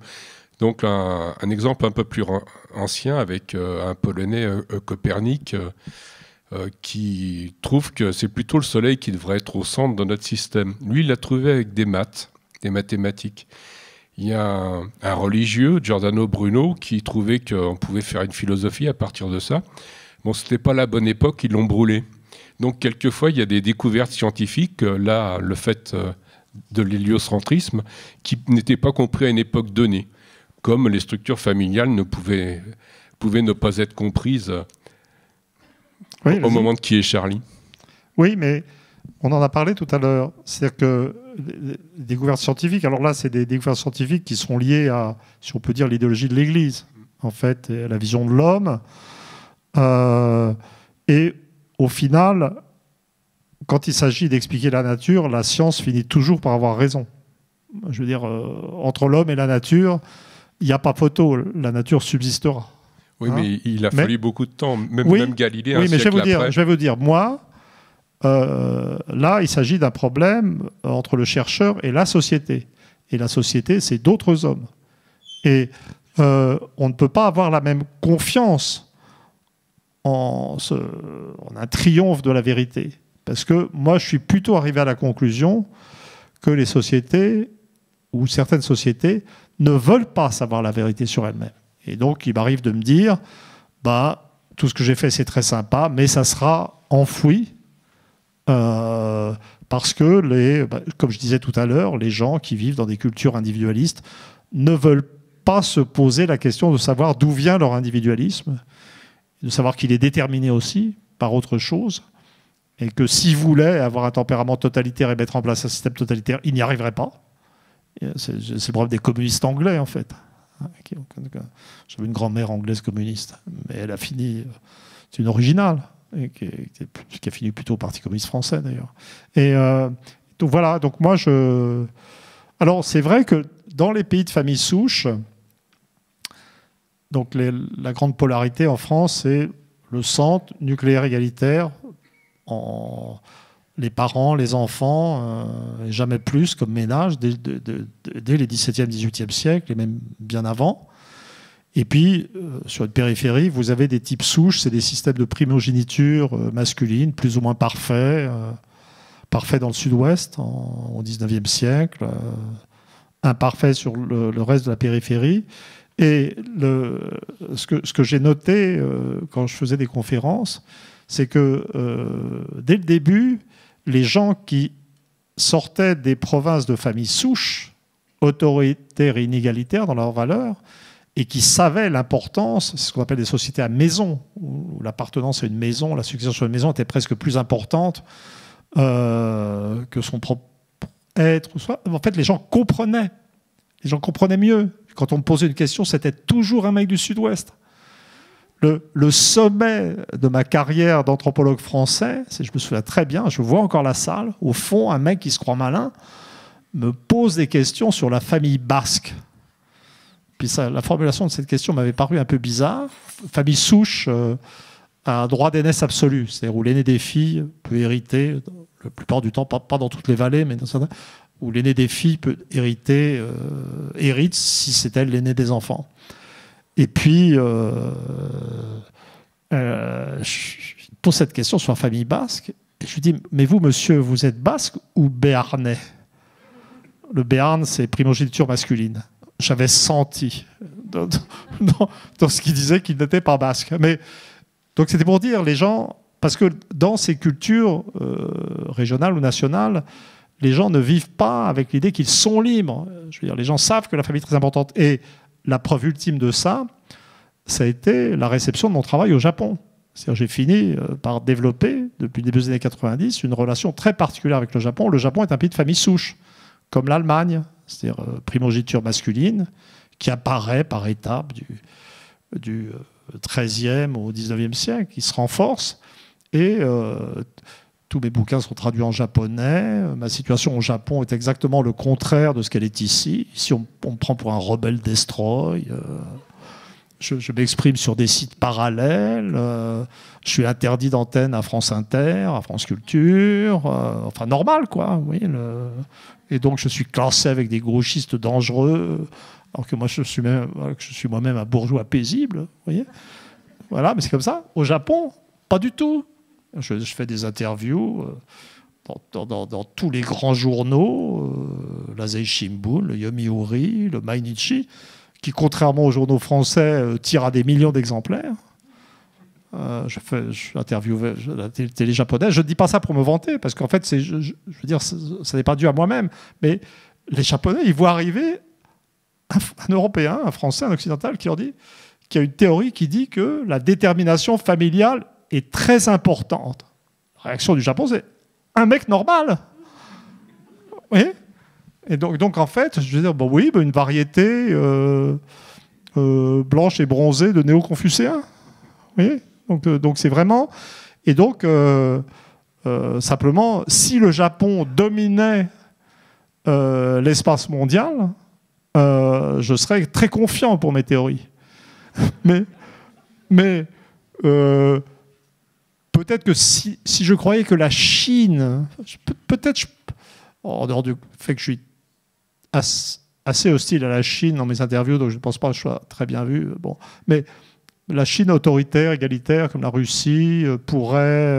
Donc un exemple un peu plus ancien avec un Polonais, Copernic, qui trouve que c'est plutôt le Soleil qui devrait être au centre de notre système. Lui, il l'a trouvé avec des maths, des mathématiques. Il y a un religieux, Giordano Bruno, qui trouvait qu'on pouvait faire une philosophie à partir de ça. Bon, c'était pas la bonne époque, ils l'ont brûlé. Donc, quelquefois, il y a des découvertes scientifiques, là, le fait de l'héliocentrisme, qui n'était pas compris à une époque donnée, comme les structures familiales pouvaient ne pas être comprises au moment de qui est Charlie. Oui, mais on en a parlé tout à l'heure. C'est-à-dire que les découvertes scientifiques, alors là, c'est des découvertes scientifiques qui sont liées à, si on peut dire, l'idéologie de l'Église, en fait, et à la vision de l'homme. Et au final, quand il s'agit d'expliquer la nature, la science finit toujours par avoir raison. Je veux dire, entre l'homme et la nature, il n'y a pas photo. La nature subsistera. Oui, mais il a fallu beaucoup de temps. Même Galilée, un siècle après. Je vais vous dire, moi, là, il s'agit d'un problème entre le chercheur et la société. Et la société, c'est d'autres hommes. Et on ne peut pas avoir la même confiance en un triomphe de la vérité. Parce que moi, je suis plutôt arrivé à la conclusion que les sociétés, ou certaines sociétés, ne veulent pas savoir la vérité sur elles-mêmes. Et donc, il m'arrive de me dire, tout ce que j'ai fait, c'est très sympa, mais ça sera enfoui, parce que, comme je disais tout à l'heure, les gens qui vivent dans des cultures individualistes ne veulent pas se poser la question de savoir d'où vient leur individualisme, de savoir qu'il est déterminé aussi par autre chose, et que s'ils voulaient avoir un tempérament totalitaire et mettre en place un système totalitaire, ils n'y arriveraient pas. C'est le problème des communistes anglais, en fait. J'avais une grand-mère anglaise communiste, mais elle a fini... C'est une originale, et qui a fini plutôt au Parti communiste français, d'ailleurs. Et donc voilà, donc moi, Alors, c'est vrai que dans les pays de famille souche, donc la grande polarité en France, c'est le centre nucléaire égalitaire, les parents, les enfants, et jamais plus comme ménage, dès les 17e, 18e siècles, et même bien avant. Et puis, sur une périphérie, vous avez des types souches, c'est des systèmes de primogéniture masculine, plus ou moins parfaits, parfaits dans le sud-ouest au 19e siècle, imparfaits sur le reste de la périphérie. Et ce que j'ai noté quand je faisais des conférences, c'est que dès le début, les gens qui sortaient des provinces de familles souches, autoritaires et inégalitaires dans leurs valeurs, et qui savaient l'importance, c'est ce qu'on appelle des sociétés à maison, où l'appartenance à une maison, la succession sur une maison était presque plus importante que son propre être. En fait, les gens comprenaient. Les gens comprenaient mieux. Quand on me posait une question, c'était toujours un mec du Sud-Ouest. Le sommet de ma carrière d'anthropologue français, je me souviens très bien, je vois encore la salle, au fond, un mec qui se croit malin me pose des questions sur la famille basque. Puis la formulation de cette question m'avait paru un peu bizarre. Famille souche a un droit d'aînesse absolu, c'est-à-dire où l'aîné des filles peut hériter, la plupart du temps, pas dans toutes les vallées, mais dans certains, où l'aîné des filles peut hérite si c'est elle l'aîné des enfants. Et puis, je pose cette question sur la famille basque, et je lui dis, mais vous, monsieur, vous êtes basque ou béarnais? Le béarn, c'est primogéniture masculine. J'avais senti dans ce qu'il disait qu'il n'était pas basque. Mais, donc c'était pour dire, les gens, parce que dans ces cultures régionales ou nationales, les gens ne vivent pas avec l'idée qu'ils sont libres. Je veux dire, les gens savent que la famille est très importante. Et la preuve ultime de ça, ça a été la réception de mon travail au Japon. C'est-à-dire, j'ai fini par développer, depuis le début des années 90, une relation très particulière avec le Japon. Le Japon est un pays de famille souche, comme l'Allemagne, c'est-à-dire primogéniture masculine, qui apparaît par étapes du XIIIe au XIXe siècle, qui se renforce. Et tous mes bouquins sont traduits en japonais. Ma situation au Japon est exactement le contraire de ce qu'elle est ici. Ici, on me prend pour un rebelle destroy. je m'exprime sur des sites parallèles, je suis interdit d'antenne à France Inter, à France Culture, enfin normal quoi. Oui, et donc je suis classé avec des gauchistes dangereux, alors que moi je suis moi-même un bourgeois paisible. Vous voyez, voilà, mais c'est comme ça. Au Japon, pas du tout. Je fais des interviews dans tous les grands journaux, l'Asahi Shimbun, le Yomiuri, le Mainichi, qui, contrairement aux journaux français, tirent à des millions d'exemplaires. Je interviewe la télé japonaise. Je ne dis pas ça pour me vanter, parce qu'en fait, je veux dire, ça n'est pas dû à moi-même. Mais les Japonais, ils voient arriver un Européen, un Français, un Occidental, qui leur dit qu'il y a une théorie qui dit que la détermination familiale est très importante. La réaction du Japon, c'est un mec normal. Oui. Et donc, en fait, je veux dire, bon, oui, une variété blanche et bronzée de néo-confucéens. Oui. Donc, c'est vraiment... Et donc, simplement, si le Japon dominait l'espace mondial, je serais très confiant pour mes théories. Mais peut-être que si je croyais que la Chine, peut-être, en dehors du fait que je suis assez hostile à la Chine dans mes interviews, donc je ne pense pas que je sois très bien vu, bon, mais la Chine autoritaire, égalitaire, comme la Russie, pourrait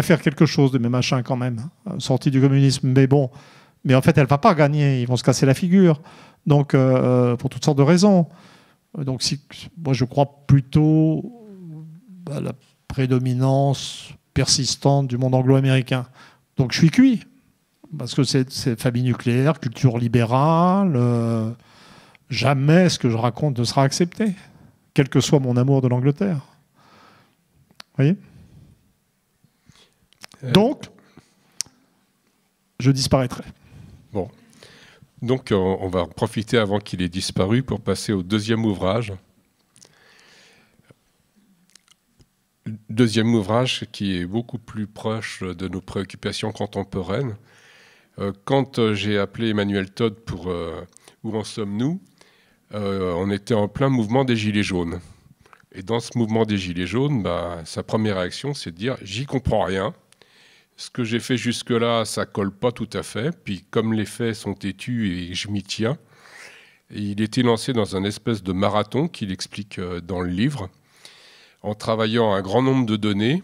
faire quelque chose de mes machins quand même, sortie du communisme. Mais bon, mais en fait, elle ne va pas gagner, ils vont se casser la figure, donc pour toutes sortes de raisons. Donc moi, je crois plutôt à la prédominance persistante du monde anglo-américain. Donc je suis cuit, parce que c'est famille nucléaire, culture libérale, jamais ce que je raconte ne sera accepté, quel que soit mon amour de l'Angleterre. Vous voyez ? Donc, je disparaîtrai. Bon. Donc, on va profiter avant qu'il ait disparu pour passer au deuxième ouvrage. Deuxième ouvrage qui est beaucoup plus proche de nos préoccupations contemporaines. Quand j'ai appelé Emmanuel Todd pour Où en sommes-nous, on était en plein mouvement des Gilets jaunes. Et dans ce mouvement des Gilets jaunes, sa première réaction, c'est de dire « j'y comprends rien ». Ce que j'ai fait jusque-là, ça colle pas tout à fait. Puis comme les faits sont têtus et je m'y tiens, il était lancé dans un espèce de marathon qu'il explique dans le livre, en travaillant un grand nombre de données,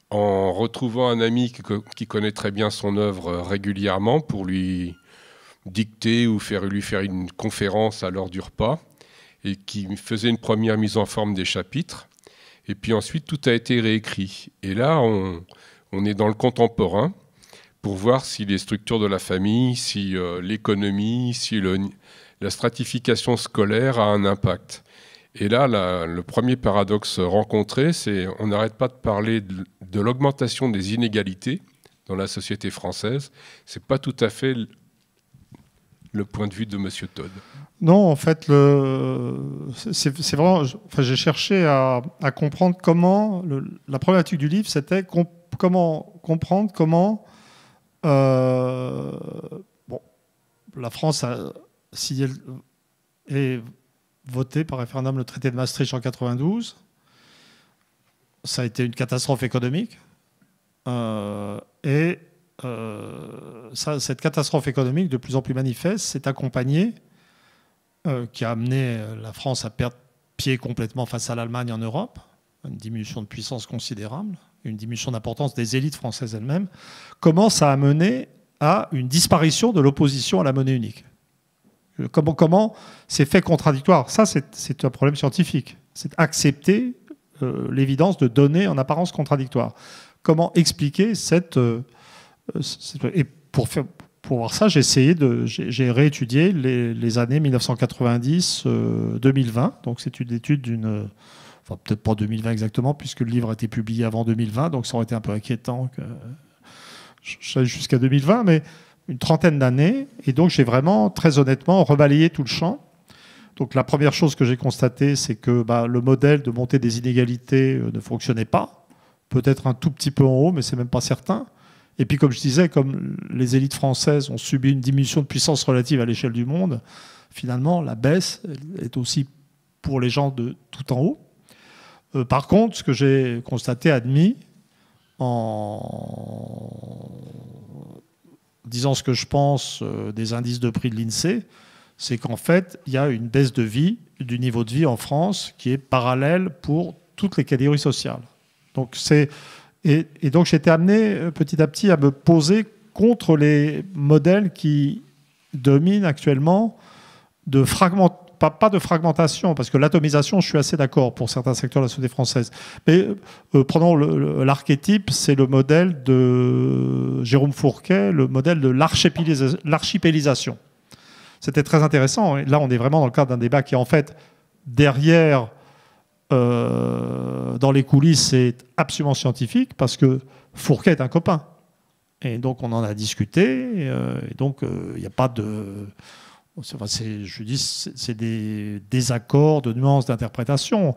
en retrouvant un ami qui connaît très bien son œuvre régulièrement pour lui dicter ou lui faire une conférence à l'heure du repas, et qui faisait une première mise en forme des chapitres. Et puis ensuite, tout a été réécrit. Et là, on est dans le contemporain pour voir si les structures de la famille, si l'économie, si la stratification scolaire a un impact. Et là, le premier paradoxe rencontré, c'est on n'arrête pas de parler de l'augmentation des inégalités dans la société française. Ce n'est pas tout à fait le point de vue de M. Todd. Non, en fait, c'est vraiment... j'ai cherché à comprendre comment... la problématique du livre, c'était comprendre comment la France si elle est votée par référendum le traité de Maastricht en 92, ça a été une catastrophe économique. Cette catastrophe économique, de plus en plus manifeste, s'est accompagnée, qui a amené la France à perdre pied complètement face à l'Allemagne en Europe, une diminution de puissance considérable, une diminution d'importance des élites françaises elles-mêmes, comment ça a mené à une disparition de l'opposition à la monnaie unique. Comment c'est fait contradictoire. Ça, c'est un problème scientifique. C'est accepter l'évidence de données en apparence contradictoires. Comment expliquer et pour voir ça, j'ai réétudié les années 1990-2020. Donc c'est une étude enfin peut-être pas 2020 exactement, puisque le livre a été publié avant 2020, donc ça aurait été un peu inquiétant que j'aille jusqu'à 2020, mais une trentaine d'années. Et donc j'ai vraiment, très honnêtement, rebalayé tout le champ. Donc la première chose que j'ai constatée, c'est que le modèle de montée des inégalités ne fonctionnait pas. Peut-être un tout petit peu en haut, mais c'est même pas certain. Et puis, comme je disais, comme les élites françaises ont subi une diminution de puissance relative à l'échelle du monde, finalement, la baisse est aussi pour les gens de tout en haut. Par contre, ce que j'ai constaté, admis, en disant ce que je pense des indices de prix de l'INSEE, c'est qu'en fait, il y a une baisse de vie, du niveau de vie en France, qui est parallèle pour toutes les catégories sociales. Donc, et donc j'ai été amené petit à petit à me poser contre les modèles qui dominent actuellement pas de fragmentation, parce que l'atomisation, je suis assez d'accord pour certains secteurs de la société française. Mais prenons l'archétype, c'est le modèle de Jérôme Fourquet, le modèle de l'archipélisation. C'était très intéressant. Et là, on est vraiment dans le cadre d'un débat qui, en fait, derrière, dans les coulisses, c'est absolument scientifique, parce que Fourquet est un copain. Et donc, on en a discuté. Et donc, il n'y a pas de... je dis, c'est des désaccords de nuances d'interprétation.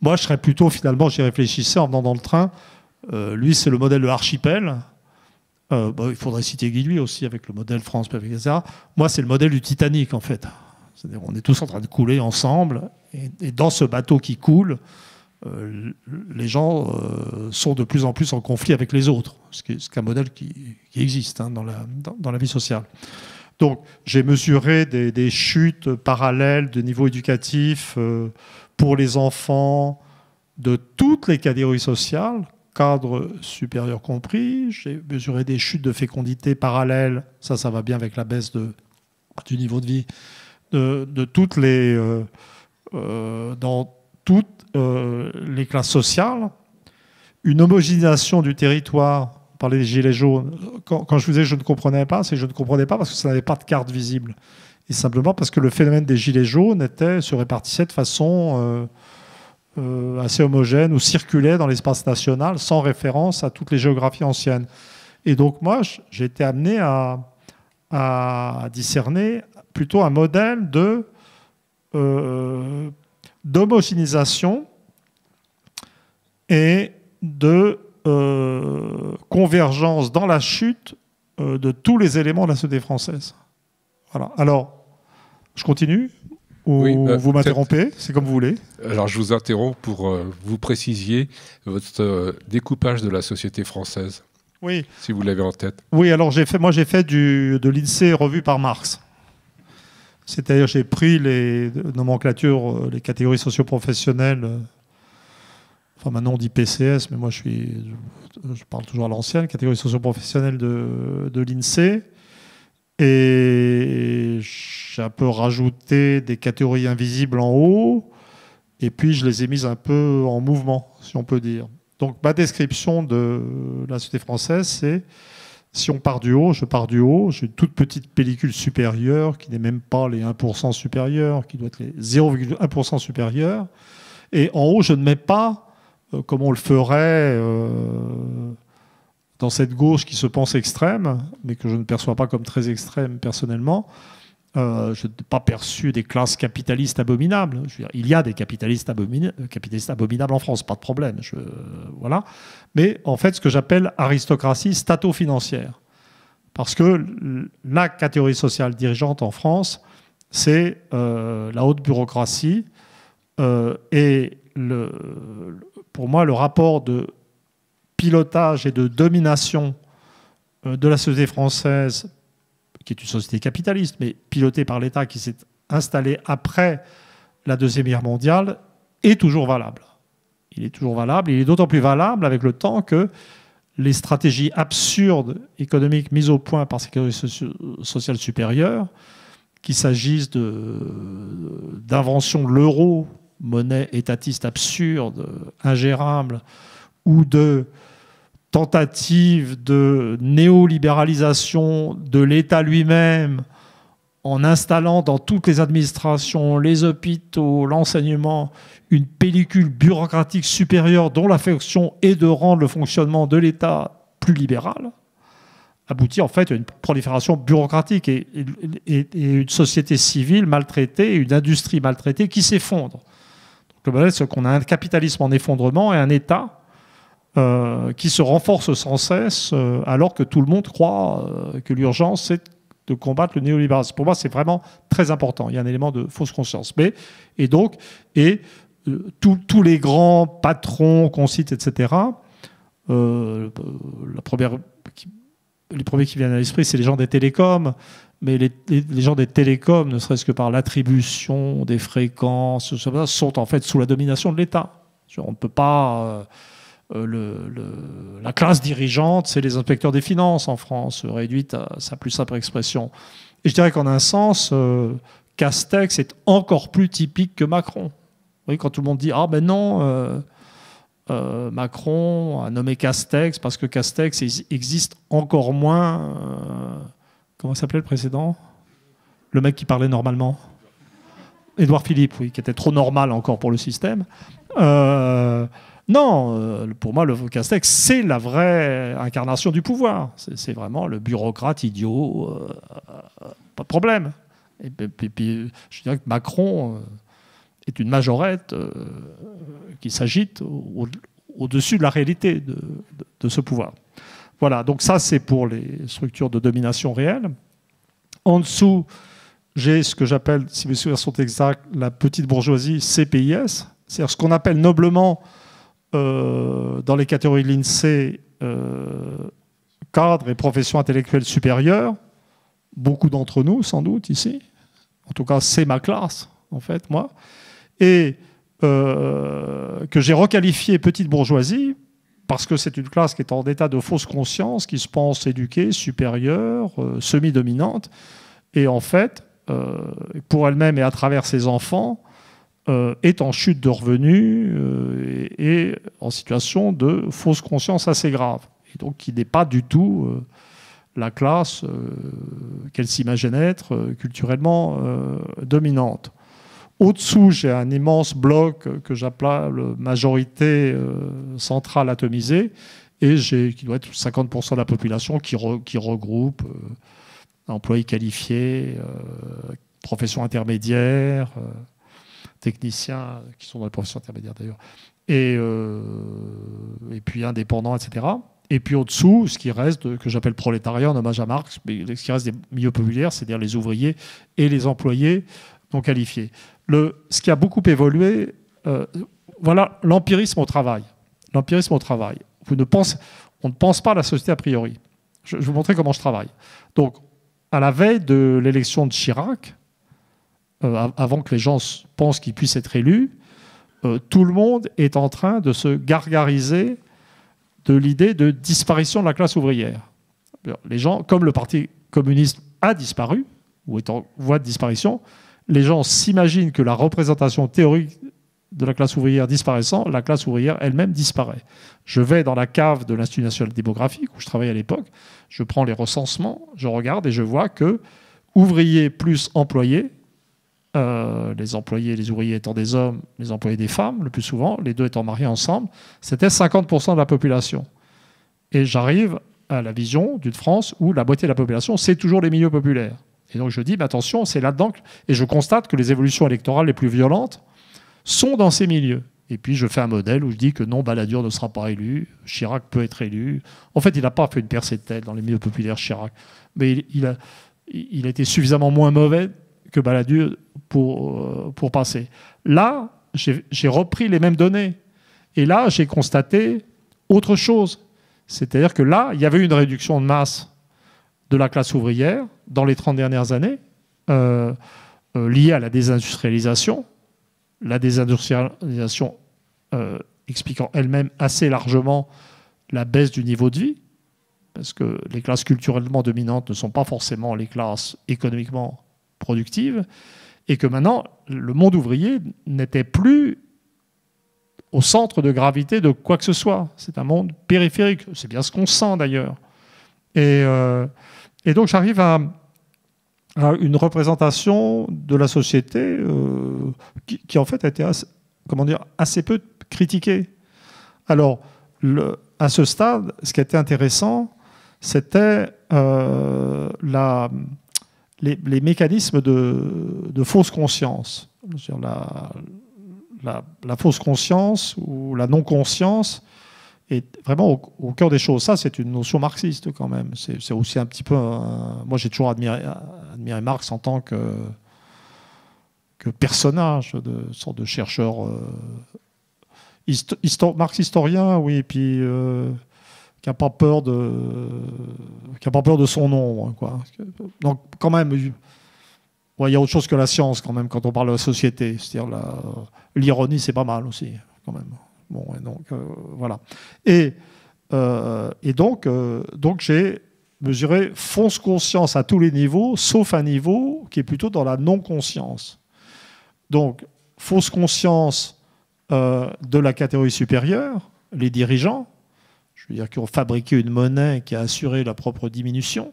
Moi, je serais plutôt, finalement, j'y réfléchissais en venant dans le train. Lui, c'est le modèle de l'archipel. Il faudrait citer Guy lui aussi, avec le modèle France, etc. Moi, c'est le modèle du Titanic, en fait. C'est-à-dire, on est tous en train de couler ensemble. Et dans ce bateau qui coule, les gens sont de plus en plus en conflit avec les autres. Ce qui est un modèle qui existe dans la vie sociale. Donc, j'ai mesuré des chutes parallèles de niveau éducatif pour les enfants de toutes les catégories sociales, cadre supérieur compris. J'ai mesuré des chutes de fécondité parallèles, ça va bien avec la baisse du niveau de vie, de toutes les, dans toutes les classes sociales. Une homogénéisation du territoire. On parlait des gilets jaunes. Quand je vous disais que je ne comprenais pas, c'est que je ne comprenais pas parce que ça n'avait pas de carte visible. Et simplement parce que le phénomène des gilets jaunes se répartissait de façon assez homogène ou circulait dans l'espace national sans référence à toutes les géographies anciennes. Et donc moi, j'ai été amené à discerner plutôt un modèle d'homogénéisation et de convergence dans la chute de tous les éléments de la société française. Voilà. Alors, je continue ou oui, vous m'interrompez, c'est comme vous voulez. Alors, je vous interromps pour vous précisiez votre découpage de la société française. Oui. Si vous l'avez en tête. Oui, alors j'ai fait de l'INSEE revu par Marx. C'est-à-dire j'ai pris les nomenclatures, les catégories socio-professionnelles. Enfin, maintenant, on dit PCS, mais moi, je parle toujours à l'ancienne, catégorie socio-professionnelle de l'INSEE. Et j'ai un peu rajouté des catégories invisibles en haut, et puis je les ai mises un peu en mouvement, si on peut dire. Donc, ma description de la société française, c'est, si on part du haut, je pars du haut, j'ai une toute petite pellicule supérieure, qui n'est même pas les 1% supérieurs, qui doit être les 0,1% supérieurs. Et en haut, je ne mets pas comme on le ferait dans cette gauche qui se pense extrême, mais que je ne perçois pas comme très extrême personnellement. Je n'ai pas perçu des classes capitalistes abominables. Je veux dire, il y a des capitalistes abominables en France, pas de problème. Voilà. Mais en fait, ce que j'appelle aristocratie stato-financière. Parce que la catégorie sociale dirigeante en France, c'est la haute bureaucratie et pour moi, le rapport de pilotage et de domination de la société française, qui est une société capitaliste, mais pilotée par l'État qui s'est installé après la Deuxième Guerre mondiale, est toujours valable. Il est toujours valable. Il est d'autant plus valable avec le temps que les stratégies absurdes économiques mises au point par ces catégories sociales supérieures, qu'il s'agisse d'invention de l'euro, monnaie étatiste absurde, ingérable, ou de tentative de néolibéralisation de l'État lui-même en installant dans toutes les administrations, les hôpitaux, l'enseignement, une pellicule bureaucratique supérieure dont la fonction est de rendre le fonctionnement de l'État plus libéral, aboutit en fait à une prolifération bureaucratique et une société civile maltraitée, une industrie maltraitée qui s'effondre. Le modèle, c'est qu'on a un capitalisme en effondrement et un État qui se renforce sans cesse, alors que tout le monde croit que l'urgence, c'est de combattre le néolibéralisme. Pour moi, c'est vraiment très important. Il y a un élément de fausse conscience. Tous les grands patrons qu'on cite, etc., les premiers qui viennent à l'esprit, c'est les gens des télécoms. Mais les gens des télécoms, ne serait-ce que par l'attribution des fréquences, sont en fait sous la domination de l'État. On ne peut pas... la classe dirigeante, c'est les inspecteurs des finances en France, réduite à sa plus simple expression. Et je dirais qu'en un sens, Castex est encore plus typique que Macron. Vous voyez, quand tout le monde dit « Ah ben non, Macron a nommé Castex parce que Castex existe encore moins... comment s'appelait le précédent? Le mec qui parlait normalement. Édouard Philippe, oui, qui était trop normal encore pour le système. Non, pour moi, le Castex, c'est la vraie incarnation du pouvoir. C'est vraiment le bureaucrate idiot, pas de problème. Et puis, je dirais que Macron est une majorette qui s'agite au-dessus de la réalité de ce pouvoir. Voilà, donc ça, c'est pour les structures de domination réelle. En dessous, j'ai ce que j'appelle, si mes souvenirs sont exacts, la petite bourgeoisie CPIS, c'est-à-dire ce qu'on appelle noblement dans les catégories de l'INSEE cadres et professions intellectuelles supérieures, beaucoup d'entre nous, sans doute, ici. En tout cas, c'est ma classe, en fait, moi. Et que j'ai requalifié petite bourgeoisie parce que c'est une classe qui est en état de fausse conscience, qui se pense éduquée, supérieure, semi-dominante, et en fait, pour elle-même et à travers ses enfants, est en chute de revenus et en situation de fausse conscience assez grave. Et donc, qui n'est pas du tout la classe qu'elle s'imagine être culturellement dominante. Au-dessous, j'ai un immense bloc que j'appelle majorité centrale atomisée, et qui doit être 50% de la population qui regroupe employés qualifiés, professions intermédiaires, techniciens qui sont dans les professions intermédiaires d'ailleurs, et puis indépendants, etc. Et puis au-dessous, ce qui reste, que j'appelle prolétariat en hommage à Marx, mais ce qui reste des milieux populaires, c'est-à-dire les ouvriers et les employés non qualifiés. Ce qui a beaucoup évolué, voilà l'empirisme au travail. L'empirisme au travail. On ne pense pas à la société a priori. Je vais vous montrer comment je travaille. Donc, à la veille de l'élection de Chirac, avant que les gens pensent qu'ils puissent être élus, tout le monde est en train de se gargariser de l'idée de disparition de la classe ouvrière. Les gens, comme le Parti communiste a disparu, ou est en voie de disparition, les gens s'imaginent que la représentation théorique de la classe ouvrière disparaissant, la classe ouvrière elle-même disparaît. Je vais dans la cave de l'Institut national démographique, où je travaillais à l'époque, je prends les recensements, je regarde et je vois que ouvriers plus employés, les employés, les ouvriers étant des hommes, les employés des femmes, le plus souvent, les deux étant mariés ensemble, c'était 50% de la population. Et j'arrive à la vision d'une France où la moitié de la population, c'est toujours les milieux populaires. Et donc je dis, mais attention, c'est là-dedans, et je constate que les évolutions électorales les plus violentes sont dans ces milieux. Et puis je fais un modèle où je dis que non, Balladur ne sera pas élu, Chirac peut être élu. En fait, il n'a pas fait une percée de tête dans les milieux populaires, Chirac. Mais il a été suffisamment moins mauvais que Balladur pour passer. Là, j'ai repris les mêmes données. Et là, j'ai constaté autre chose. C'est-à-dire que là, il y avait une réduction de masse de la classe ouvrière dans les 30 dernières années, liée à la désindustrialisation. La désindustrialisation expliquant elle-même assez largement la baisse du niveau de vie, parce que les classes culturellement dominantes ne sont pas forcément les classes économiquement productives, et que maintenant, le monde ouvrier n'était plus au centre de gravité de quoi que ce soit. C'est un monde périphérique. C'est bien ce qu'on sent d'ailleurs. Et donc j'arrive à une représentation de la société qui en fait a été assez peu critiquée. Alors, à ce stade, ce qui était intéressant, c'était les mécanismes de fausse conscience. La fausse conscience ou la non-conscience est vraiment au cœur des choses. Ça, c'est une notion marxiste quand même. C'est aussi un petit peu... moi, j'ai toujours admiré Marx en tant que personnage, sorte de chercheur... Marx historien, oui, et puis qui n'a pas peur de son nom, quoi. Donc, quand même... il y a autre chose que la science, quand même, quand on parle de la société. C'est-à-dire l'ironie, c'est pas mal aussi, quand même. Bon, et donc, voilà. Et donc j'ai mesuré fausse conscience à tous les niveaux, sauf un niveau qui est plutôt dans la non-conscience. Donc, fausse conscience de la catégorie supérieure, les dirigeants, je veux dire, qui ont fabriqué une monnaie qui a assuré leur propre diminution,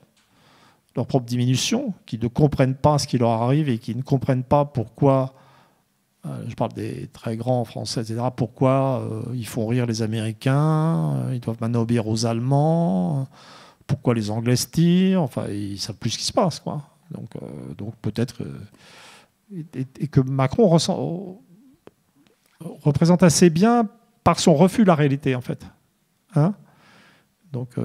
qui ne comprennent pas ce qui leur arrive et qui ne comprennent pas pourquoi... je parle des très grands français, etc. Pourquoi ils font rire les Américains, ils doivent maintenant obéir aux Allemands, pourquoi les Anglais se tirent, enfin, ils ne savent plus ce qui se passe, quoi. Donc peut-être... et que Macron représente assez bien par son refus de la réalité, en fait. Hein? Donc,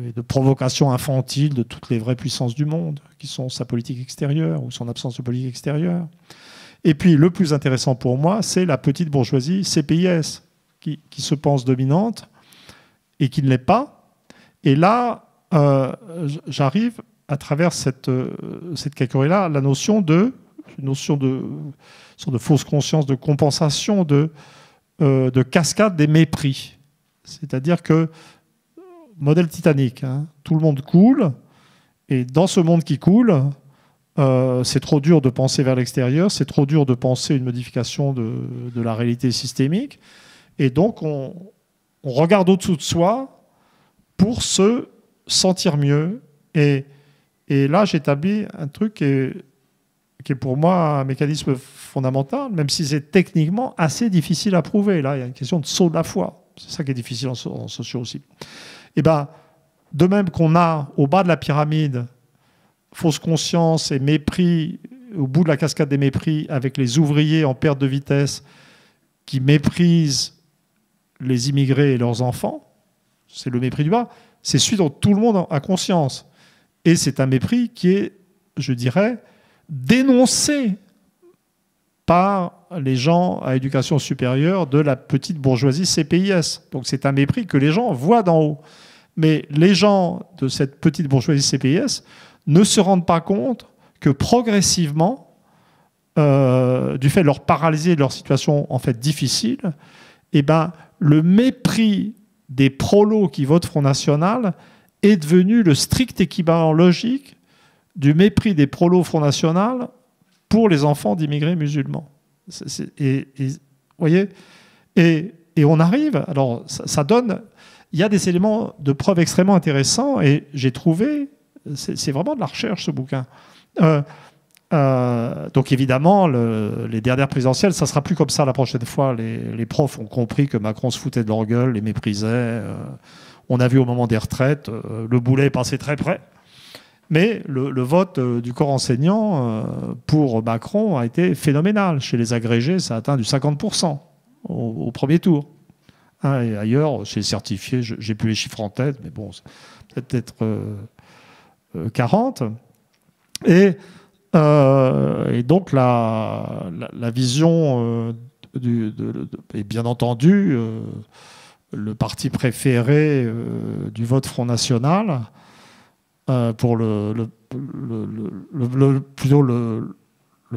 et de provocation infantile de toutes les vraies puissances du monde, qui sont sa politique extérieure ou son absence de politique extérieure. Et puis, le plus intéressant pour moi, c'est la petite bourgeoisie CPIS, qui se pense dominante et qui ne l'est pas. Et là, j'arrive, à travers cette catégorie-là, la notion de fausse conscience, de compensation, de cascade des mépris. C'est-à-dire que, modèle Titanic, hein, tout le monde coule, et dans ce monde qui coule, c'est trop dur de penser vers l'extérieur, c'est trop dur de penser une modification de la réalité systémique. Et donc, on regarde au-dessous de soi pour se sentir mieux. Et là, j'établis un truc qui est pour moi un mécanisme fondamental, même si c'est techniquement assez difficile à prouver. Là, il y a une question de saut de la foi. C'est ça qui est difficile en sociaux aussi. Et ben, de même qu'on a au bas de la pyramide fausse conscience et mépris, au bout de la cascade des mépris, avec les ouvriers en perte de vitesse qui méprisent les immigrés et leurs enfants, c'est le mépris du bas, c'est celui dont tout le monde a conscience. Et c'est un mépris qui est, je dirais, dénoncé par les gens à éducation supérieure de la petite bourgeoisie CPIS. Donc c'est un mépris que les gens voient d'en haut. Mais les gens de cette petite bourgeoisie CPIS ne se rendent pas compte que progressivement, du fait de leur paralysie et de leur situation en fait difficile, eh ben, le mépris des prolos qui votent Front National est devenu le strict équivalent logique du mépris des prolos Front National pour les enfants d'immigrés musulmans. Voyez, et on arrive, alors ça donne, il y a des éléments de preuve extrêmement intéressants, et j'ai trouvé, c'est vraiment de la recherche ce bouquin. Donc évidemment, les dernières présidentielles, ça sera plus comme ça la prochaine fois. Les profs ont compris que Macron se foutait de leur gueule, les méprisait. On a vu au moment des retraites, le boulet est passé très près. Mais le vote du corps enseignant pour Macron a été phénoménal. Chez les agrégés, ça a atteint du 50% au premier tour. Hein, et ailleurs, chez les certifiés, j'ai plus les chiffres en tête, mais bon, peut-être 40. Et donc la vision et bien entendu le parti préféré du vote Front National pour plutôt le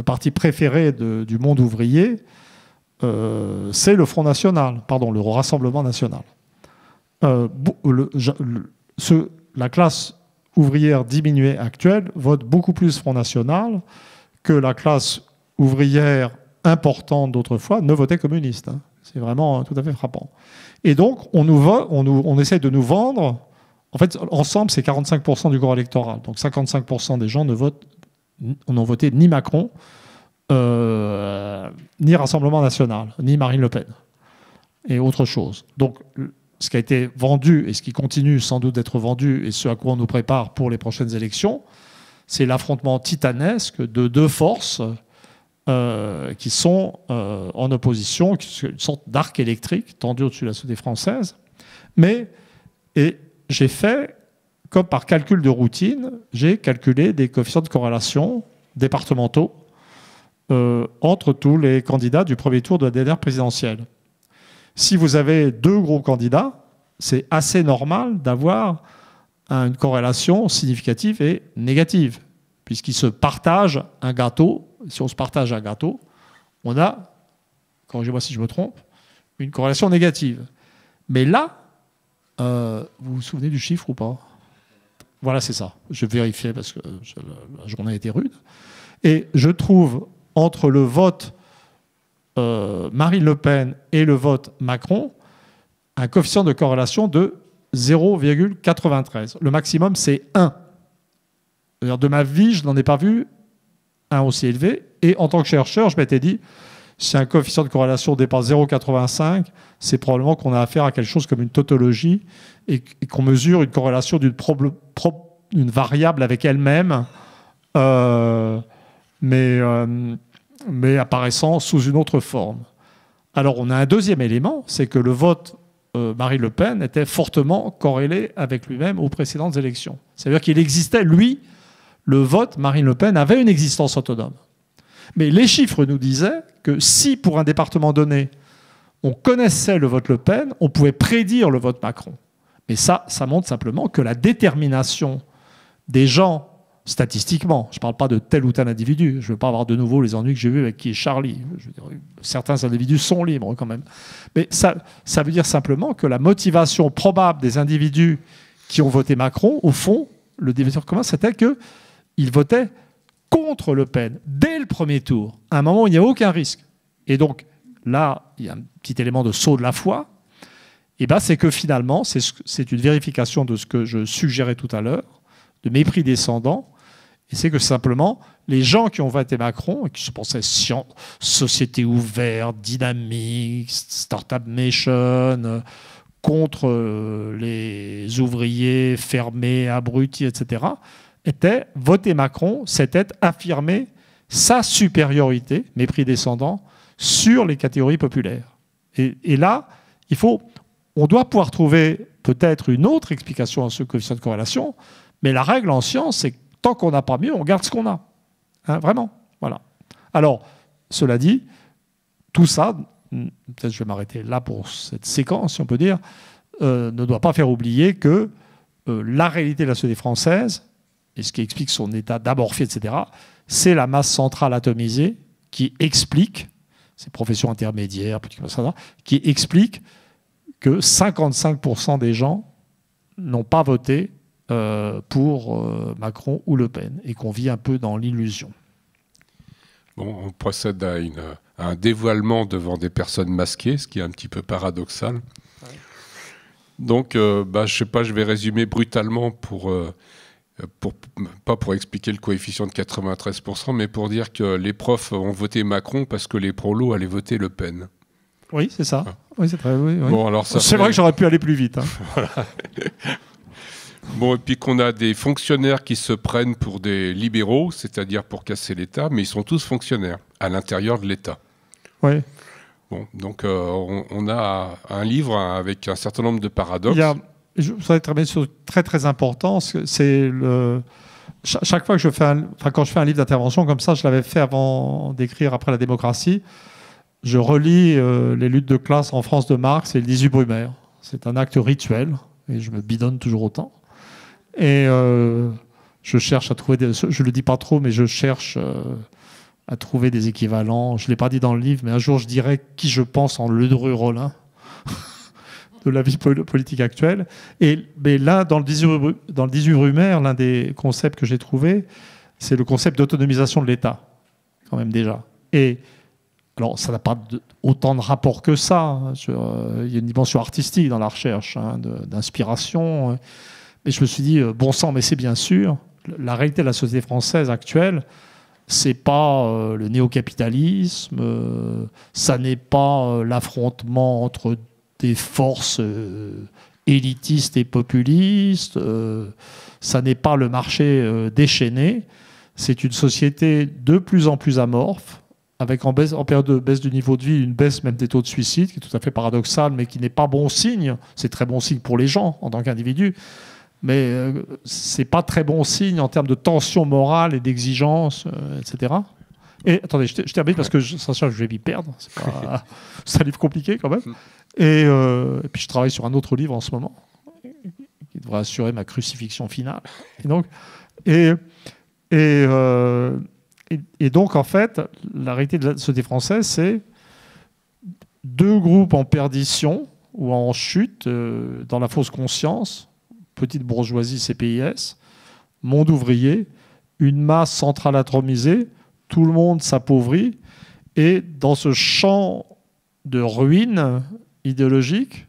parti préféré du monde ouvrier, c'est le Front National, pardon, le Rassemblement National. La classe ouvrière diminuée actuelle vote beaucoup plus Front National que la classe ouvrière importante d'autrefois ne votait communiste. Hein. C'est vraiment tout à fait frappant. Et donc, on essaie de nous vendre. En fait, ensemble, c'est 45% du corps électoral. Donc, 55% des gens n'ont voté ni Macron, ni Rassemblement National, ni Marine Le Pen, et autre chose. Donc, ce qui a été vendu et ce qui continue sans doute d'être vendu et ce à quoi on nous prépare pour les prochaines élections, c'est l'affrontement titanesque de deux forces qui sont en opposition, qui sont une sorte d'arc électrique tendu au-dessus de la société française, Et j'ai fait, comme par calcul de routine, j'ai calculé des coefficients de corrélation départementaux entre tous les candidats du premier tour de la dernière présidentielle. Si vous avez 2 gros candidats, c'est assez normal d'avoir une corrélation significative et négative, puisqu'ils se partagent un gâteau. Si on se partage un gâteau, on a, corrigez-moi si je me trompe, une corrélation négative. Mais là, vous vous souvenez du chiffre ou pas? Voilà, c'est ça. Je vérifiais parce que la journée a été rude. Et je trouve, entre le vote Marine Le Pen et le vote Macron, un coefficient de corrélation de 0,93. Le maximum, c'est 1. De ma vie, je n'en ai pas vu un aussi élevé. Et en tant que chercheur, je m'étais dit, si un coefficient de corrélation dépasse 0,85, c'est probablement qu'on a affaire à quelque chose comme une tautologie et qu'on mesure une corrélation d'une variable avec elle-même, mais apparaissant sous une autre forme. Alors, on a un deuxième élément, c'est que le vote Marine Le Pen était fortement corrélé avec lui-même aux précédentes élections. C'est-à-dire qu'il existait, lui, le vote Marine Le Pen avait une existence autonome. Mais les chiffres nous disaient que si, pour un département donné, on connaissait le vote Le Pen, on pouvait prédire le vote Macron. Mais ça montre simplement que la détermination des gens, statistiquement, je ne parle pas de tel ou tel individu, je ne veux pas avoir de nouveau les ennuis que j'ai vus avec qui est Charlie. Je veux dire, certains individus sont libres quand même. Mais ça veut dire simplement que la motivation probable des individus qui ont voté Macron, au fond, le dénominateur commun, c'était qu'ils votaient contre Le Pen dès le premier tour, à un moment où il n'y a aucun risque. Et donc là, il y a un petit élément de saut de la foi. Et ben, c'est que finalement, c'est une vérification de ce que je suggérais tout à l'heure, de mépris descendant. Et c'est que simplement, les gens qui ont voté Macron, et qui se pensaient société ouverte, dynamique, Startup Nation, contre les ouvriers fermés, abrutis, etc., était voter Macron, c'était affirmer sa supériorité, mépris descendant, sur les catégories populaires. Et là, on doit pouvoir trouver peut-être une autre explication à ce coefficient de corrélation, mais la règle en science, c'est que tant qu'on n'a pas mieux, on garde ce qu'on a. Hein, vraiment. Voilà. Alors, cela dit, tout ça, peut-être je vais m'arrêter là pour cette séquence, si on peut dire, ne doit pas faire oublier que la réalité de la société française, et ce qui explique son état d'amorphie, etc., c'est la masse centrale atomisée qui explique, ces professions intermédiaires, qui explique que 55% des gens n'ont pas voté pour Macron ou Le Pen, et qu'on vit un peu dans l'illusion. Bon, on procède à un dévoilement devant des personnes masquées, ce qui est un petit peu paradoxal. Ouais. Donc, je ne sais pas, je vais résumer brutalement pas pour expliquer le coefficient de 93%, mais pour dire que les profs ont voté Macron parce que les prolos allaient voter Le Pen. Oui, c'est ça. Oui, c'est vrai. Oui. Bon, alors c'est vrai que j'aurais pu aller plus vite. Hein. Voilà. Bon, et puis qu'on a des fonctionnaires qui se prennent pour des libéraux, c'est-à-dire pour casser l'État, mais ils sont tous fonctionnaires à l'intérieur de l'État. Oui. Bon, donc on a un livre avec un certain nombre de paradoxes. Je voudrais terminer sur très très important. C'est chaque fois que quand je fais un livre d'intervention comme ça, je l'avais fait avant d'écrire Après la démocratie. Je relis les luttes de classe en France de Marx et le 18 Brumaire. C'est un acte rituel et je me bidonne toujours autant. Et je cherche à trouver je le dis pas trop, mais je cherche à trouver des équivalents. Je l'ai pas dit dans le livre, mais un jour je dirai qui je pense en Ledru-Rollin de la vie politique actuelle. Mais là, dans le 18 Brumaire, l'un des concepts que j'ai trouvé, c'est le concept d'autonomisation de l'État, quand même déjà. Et alors, ça n'a pas autant de rapport que ça. Hein. Il y a une dimension artistique dans la recherche, d'inspiration. Mais je me suis dit, bon sang, mais c'est bien sûr, la réalité de la société française actuelle, c'est pas le néo-capitalisme, ça n'est pas l'affrontement entre des forces élitistes et populistes, ça n'est pas le marché déchaîné, c'est une société de plus en plus amorphe, avec en période de baisse du niveau de vie, une baisse même des taux de suicide, qui est tout à fait paradoxale, mais qui n'est pas bon signe. C'est très bon signe pour les gens en tant qu'individus, mais c'est pas très bon signe en termes de tension morale et d'exigence, etc. Et attendez, je termine parce que je vais m'y perdre. C'est un livre compliqué quand même. Et puis je travaille sur un autre livre en ce moment qui devrait assurer ma crucifixion finale. Et donc, en fait, la réalité de la société française, c'est deux groupes en perdition ou en chute, dans la fausse conscience, petite bourgeoisie CPIS, monde ouvrier, une masse centrale atomisée, tout le monde s'appauvrit, et dans ce champ de ruines idéologiques,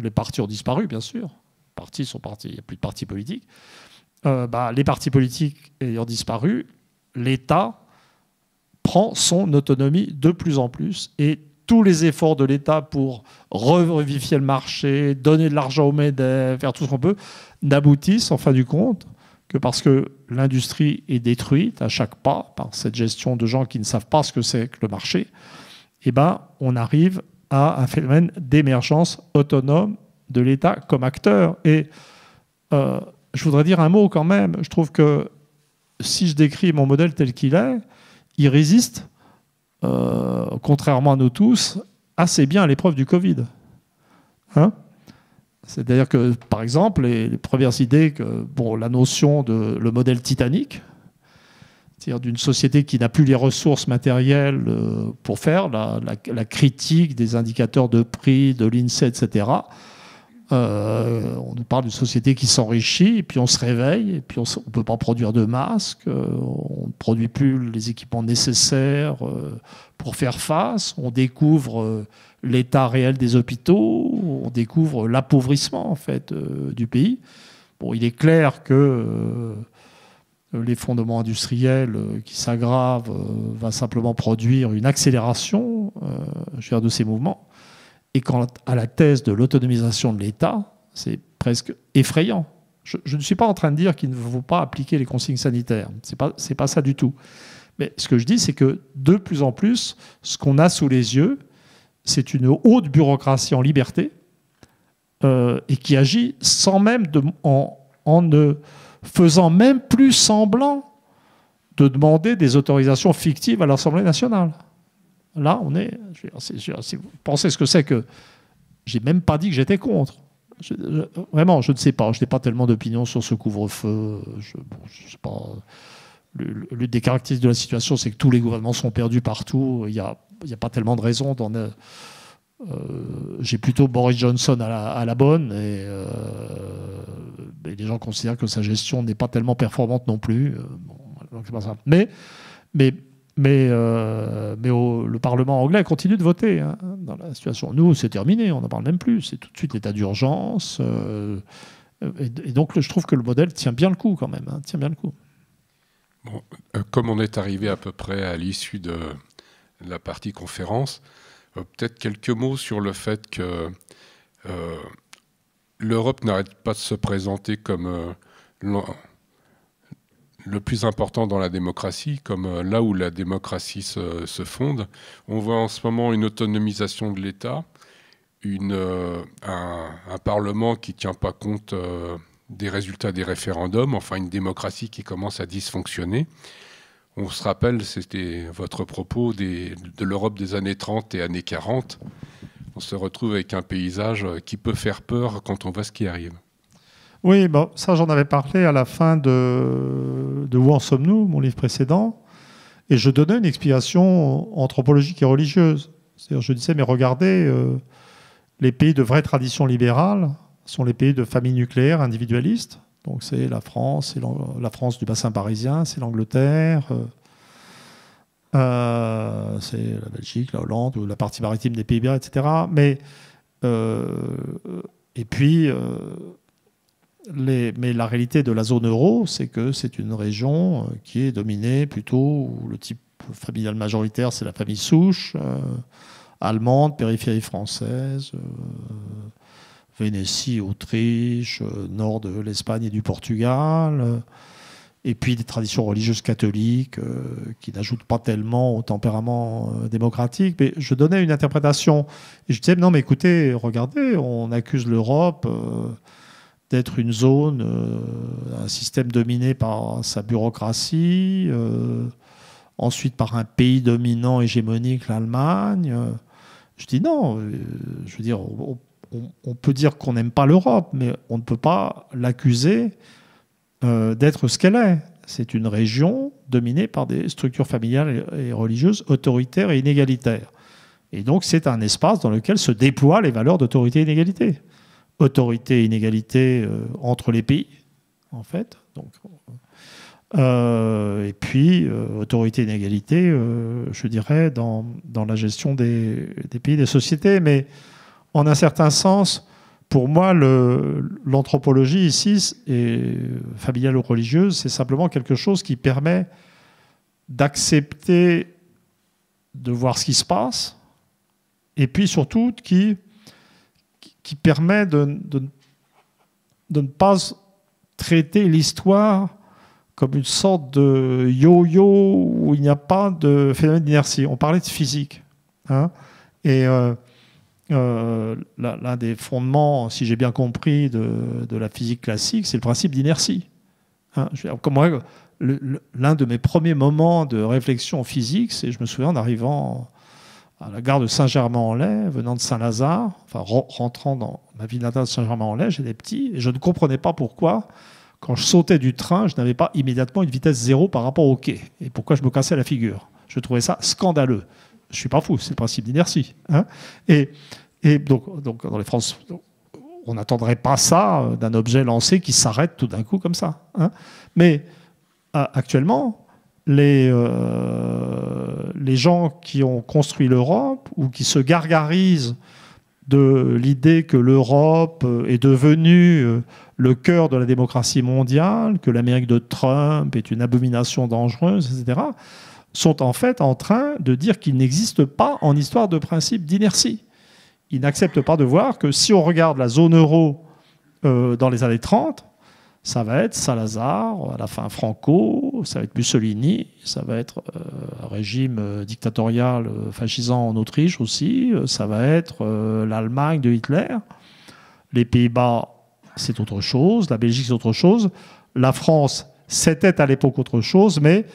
les partis ont disparu, bien sûr, les partis sont partis, il n'y a plus de partis politiques, les partis politiques ayant disparu, l'État prend son autonomie de plus en plus, et tous les efforts de l'État pour revivifier le marché, donner de l'argent aux MEDEF, faire tout ce qu'on peut, n'aboutissent en fin du compte que parce que l'industrie est détruite à chaque pas par cette gestion de gens qui ne savent pas ce que c'est que le marché, on arrive à un phénomène d'émergence autonome de l'État comme acteur. Et je voudrais dire un mot quand même. Je trouve que si je décris mon modèle tel qu'il est, il résiste, contrairement à nous tous, assez bien à l'épreuve du Covid. C'est-à-dire que, par exemple, les premières idées, la notion de le modèle Titanic, c'est-à-dire d'une société qui n'a plus les ressources matérielles pour faire la critique des indicateurs de prix, de l'INSEE, etc. On nous parle d'une société qui s'enrichit, et puis on se réveille, et puis on ne peut pas produire de masques, on ne produit plus les équipements nécessaires pour faire face, on découvre l'état réel des hôpitaux, on découvre l'appauvrissement en fait, du pays. Bon, il est clair que l'effondrement industriel qui s'aggrave va simplement produire une accélération de ces mouvements. Et quant à la thèse de l'autonomisation de l'État, c'est presque effrayant. Je ne suis pas en train de dire qu'il ne faut pas appliquer les consignes sanitaires. C'est pas ça du tout. Mais ce que je dis, c'est que de plus en plus, ce qu'on a sous les yeux, c'est une haute bureaucratie en liberté et qui agit sans même en ne faisant même plus semblant de demander des autorisations fictives à l'Assemblée nationale. Là, on est... Si vous pensez ce que c'est que... J'ai même pas dit que j'étais contre. Vraiment, je ne sais pas. Je n'ai pas tellement d'opinion sur ce couvre-feu. Je sais pas. L'une des caractéristiques de la situation, c'est que tous les gouvernements sont perdus partout. Il n'y a pas tellement de raisons. J'ai plutôt Boris Johnson à la bonne. Et les gens considèrent que sa gestion n'est pas tellement performante non plus. Donc c'est pas ça. Mais le Parlement anglais continue de voter dans la situation. Nous, c'est terminé, on n'en parle même plus. C'est tout de suite l'état d'urgence. Et donc, je trouve que le modèle tient bien le coup quand même. Tient bien le coup. Bon, comme on est arrivé à peu près à l'issue de la partie conférence, peut-être quelques mots sur le fait que l'Europe n'arrête pas de se présenter comme le plus important dans la démocratie, comme là où la démocratie se fonde. On voit en ce moment une autonomisation de l'État, un Parlement qui ne tient pas compte des résultats des référendums, enfin une démocratie qui commence à dysfonctionner. On se rappelle, c'était votre propos de l'Europe des années 30 et années 40. On se retrouve avec un paysage qui peut faire peur quand on voit ce qui arrive. Oui, bon, ça j'en avais parlé à la fin de Où en sommes-nous, mon livre précédent, et je donnais une explication anthropologique et religieuse. C'est-à-dire, je disais, mais regardez, les pays de vraie tradition libérale sont les pays de famille nucléaire individualiste. Donc c'est la France, la France du bassin parisien, c'est l'Angleterre, c'est la Belgique, la Hollande, ou la partie maritime des Pays-Bas, etc. Mais la réalité de la zone euro, c'est que c'est une région qui est dominée plutôt, où le type familial majoritaire, c'est la famille souche, allemande, périphérie française, Vénétie, Autriche, nord de l'Espagne et du Portugal. et puis des traditions religieuses catholiques qui n'ajoutent pas tellement au tempérament démocratique. Mais je donnais une interprétation, et je disais, non mais écoutez, regardez, on accuse l'Europe d'être une zone, un système dominé par sa bureaucratie, ensuite par un pays dominant hégémonique, l'Allemagne. Je dis non, je veux dire, on peut dire qu'on n'aime pas l'Europe, mais on ne peut pas l'accuser d'être ce qu'elle est. C'est une région dominée par des structures familiales et religieuses autoritaires et inégalitaires. Et donc c'est un espace dans lequel se déploient les valeurs d'autorité et d'inégalité. Autorité et inégalité entre les pays, en fait. Donc, et puis, autorité et inégalité, je dirais, dans la gestion des pays, des sociétés. Mais en un certain sens, pour moi, l'anthropologie ici, familiale ou religieuse, c'est simplement quelque chose qui permet d'accepter de voir ce qui se passe, et puis surtout qui permet de ne pas traiter l'histoire comme une sorte de yo-yo où il n'y a pas de phénomène d'inertie. On parlait de physique. Hein, et l'un des fondements, si j'ai bien compris, de la physique classique, c'est le principe d'inertie. Hein, l'un de mes premiers moments de réflexion physique, c'est, je me souviens, en arrivant à la gare de Saint-Germain-en-Laye, venant de Saint-Lazare, enfin rentrant dans ma ville natale de Saint-Germain-en-Laye, j'étais petit, et je ne comprenais pas pourquoi, quand je sautais du train, je n'avais pas immédiatement une vitesse zéro par rapport au quai, et pourquoi je me cassais la figure. Je trouvais ça scandaleux. Je ne suis pas fou, c'est le principe d'inertie. Hein, et donc, dans les France, on n'attendrait pas ça d'un objet lancé qui s'arrête tout d'un coup comme ça. Hein. Mais actuellement, les gens qui ont construit l'Europe ou qui se gargarisent de l'idée que l'Europe est devenue le cœur de la démocratie mondiale, que l'Amérique de Trump est une abomination dangereuse, etc., sont en fait en train de dire qu'il n'existe pas en histoire de principe d'inertie. Ils n'acceptent pas de voir que si on regarde la zone euro dans les années 30, ça va être Salazar, à la fin Franco, ça va être Mussolini, ça va être un régime dictatorial fascisant en Autriche aussi, ça va être l'Allemagne de Hitler. Les Pays-Bas, c'est autre chose, la Belgique, c'est autre chose. La France, c'était à l'époque autre chose, mais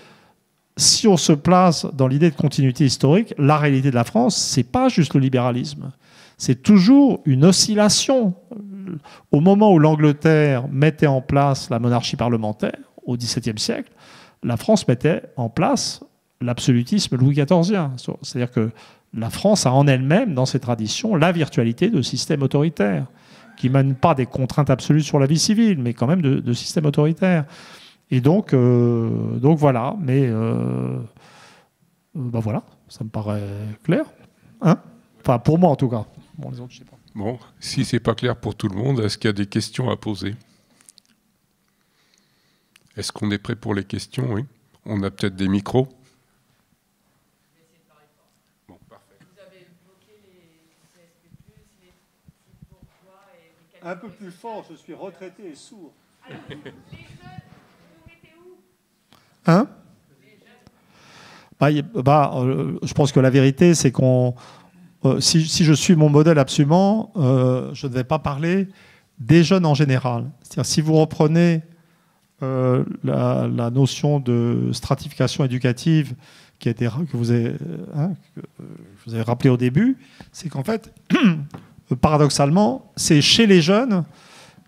si on se place dans l'idée de continuité historique, la réalité de la France, c'est pas juste le libéralisme. C'est toujours une oscillation. Au moment où l'Angleterre mettait en place la monarchie parlementaire, au XVIIe siècle, la France mettait en place l'absolutisme Louis XIVien. C'est-à-dire que la France a en elle-même, dans ses traditions, la virtualité de systèmes autoritaires, qui ne mènent pas des contraintes absolues sur la vie civile, mais quand même de systèmes autoritaires. Et donc voilà. Mais ben voilà, ça me paraît clair. Hein, enfin, pour moi en tout cas. Bon, les autres, je sais pas. Bon, si c'est pas clair pour tout le monde, est-ce qu'il y a des questions à poser? Est-ce qu'on est prêt pour les questions? Oui. On a peut-être des micros. Bon, parfait. Vous avez évoqué les CSP+, les bourgeois et les... Un peu plus fort, je suis retraité et sourd. Alors, les jeunes, vous mettez où? Hein? Je pense que la vérité, c'est qu'on... si je suis mon modèle absolument, je ne vais pas parler des jeunes en général. C'est-à-dire, si vous reprenez la notion de stratification éducative que vous avez rappelé au début, c'est qu'en fait, paradoxalement, c'est chez les jeunes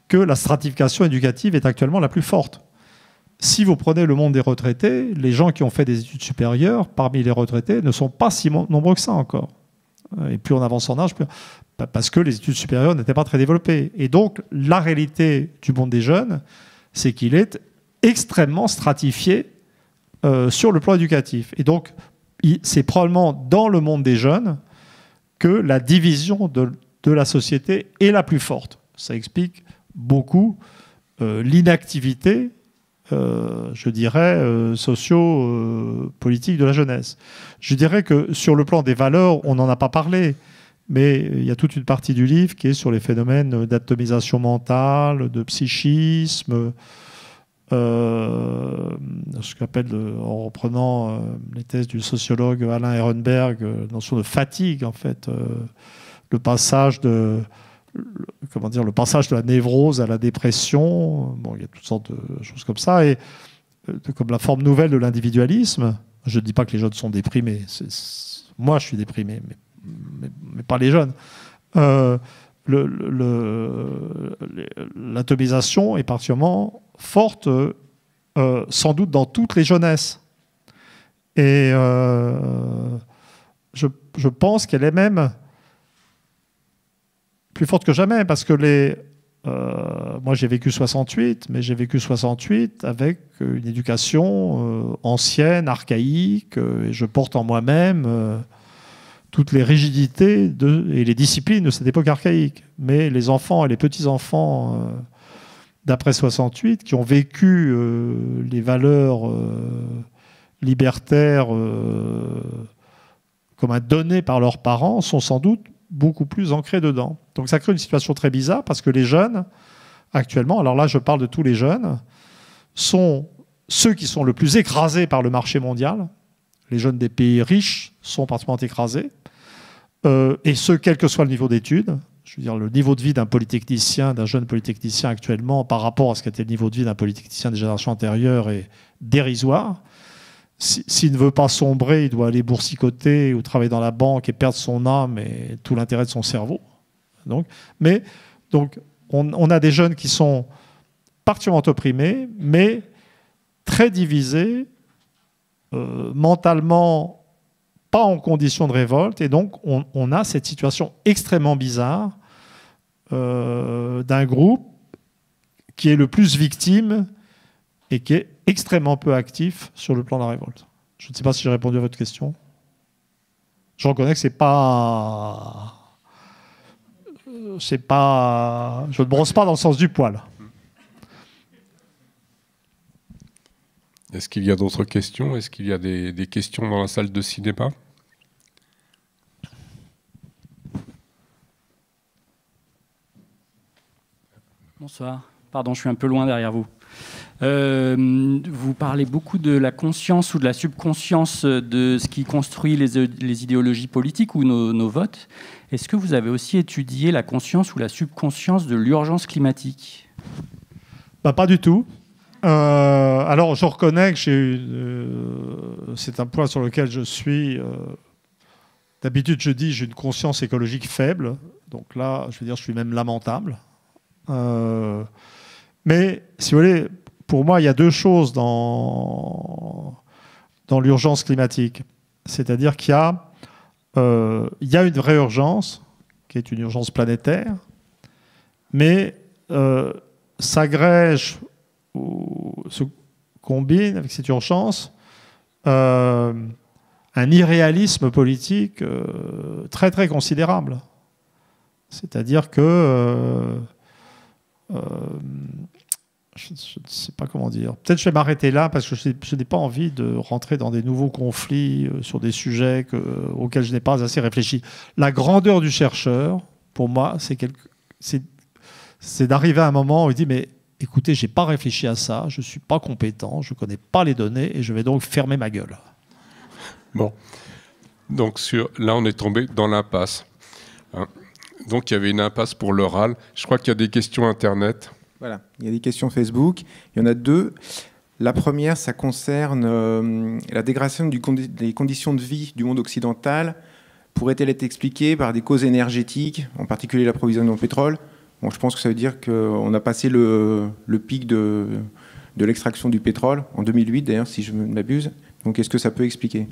que la stratification éducative est actuellement la plus forte. Si vous prenez le monde des retraités, les gens qui ont fait des études supérieures, parmi les retraités, ne sont pas si nombreux que ça encore. Et plus on avance en âge, parce que les études supérieures n'étaient pas très développées. Et donc, la réalité du monde des jeunes, c'est qu'il est extrêmement stratifié sur le plan éducatif. Et donc, c'est probablement dans le monde des jeunes que la division de la société est la plus forte. Ça explique beaucoup l'inactivité, je dirais, socio-politique de la jeunesse. Je dirais que sur le plan des valeurs, on n'en a pas parlé, mais il y a toute une partie du livre qui est sur les phénomènes d'atomisation mentale, de psychisme, ce qu'on appelle, en reprenant les thèses du sociologue Alain Ehrenberg, la notion de fatigue, en fait, le passage de la névrose à la dépression. Bon, il y a toutes sortes de choses comme ça, et comme la forme nouvelle de l'individualisme. Je ne dis pas que les jeunes sont déprimés. Moi, je suis déprimé, mais pas les jeunes. L'atomisation est particulièrement forte, sans doute dans toutes les jeunesses. Et je pense qu'elle est même plus forte que jamais, parce que moi j'ai vécu 68, mais j'ai vécu 68 avec une éducation ancienne, archaïque, et je porte en moi-même toutes les rigidités et les disciplines de cette époque archaïque. Mais les enfants et les petits-enfants d'après 68, qui ont vécu les valeurs libertaires comme un donné par leurs parents, sont sans doute beaucoup plus ancrés dedans. Donc ça crée une situation très bizarre, parce que les jeunes, actuellement, alors là je parle de tous les jeunes, sont ceux qui sont le plus écrasés par le marché mondial. Les jeunes des pays riches sont particulièrement écrasés, et ce, quel que soit le niveau d'études. Je veux dire, le niveau de vie d'un polytechnicien, d'un jeune polytechnicien actuellement, par rapport à ce qu'était le niveau de vie d'un polytechnicien des générations antérieures, est dérisoire. S'il ne veut pas sombrer, il doit aller boursicoter ou travailler dans la banque et perdre son âme et tout l'intérêt de son cerveau. Donc, on a des jeunes qui sont particulièrement opprimés, mais très divisés, mentalement pas en condition de révolte, et donc on a cette situation extrêmement bizarre d'un groupe qui est le plus victime et qui est extrêmement peu actif sur le plan de la révolte. Je ne sais pas si j'ai répondu à votre question. Je reconnais que c'est pas... Je ne brosse pas dans le sens du poil. Est-ce qu'il y a d'autres questions? Est-ce qu'il y a des questions dans la salle de cinéma? Bonsoir. Pardon, je suis un peu loin derrière vous. Vous parlez beaucoup de la conscience ou de la subconscience de ce qui construit les idéologies politiques ou nos votes. Est-ce que vous avez aussi étudié la conscience ou la subconscience de l'urgence climatique? Pas du tout. Alors, je reconnais que c'est un point sur lequel je suis... D'habitude, je dis j'ai une conscience écologique faible. Donc là, je veux dire, je suis même lamentable. Mais, si vous voulez, pour moi, il y a deux choses dans l'urgence climatique. C'est-à-dire qu'il y a une vraie urgence, qui est une urgence planétaire, mais s'agrège ou se combine avec cette urgence un irréalisme politique très, très considérable. C'est-à-dire que... je ne sais pas comment dire. Peut-être je vais m'arrêter là parce que je n'ai pas envie de rentrer dans des nouveaux conflits sur des sujets auxquels je n'ai pas assez réfléchi. La grandeur du chercheur, pour moi, c'est d'arriver à un moment où il dit mais écoutez, je n'ai pas réfléchi à ça, je ne suis pas compétent, je ne connais pas les données et je vais donc fermer ma gueule. Bon. Donc là, on est tombé dans l'impasse. Hein. Donc il y avait une impasse pour l'oral. Je crois qu'il y a des questions Internet. Voilà, il y a des questions Facebook. Il y en a deux. La première, ça concerne la dégradation des conditions de vie du monde occidental. Pourrait-elle être expliquée par des causes énergétiques, en particulier l'approvisionnement en pétrole? Bon, je pense que ça veut dire qu'on a passé le pic de l'extraction du pétrole, en 2008 d'ailleurs, si je ne m'abuse. Donc est-ce que ça peut expliquer?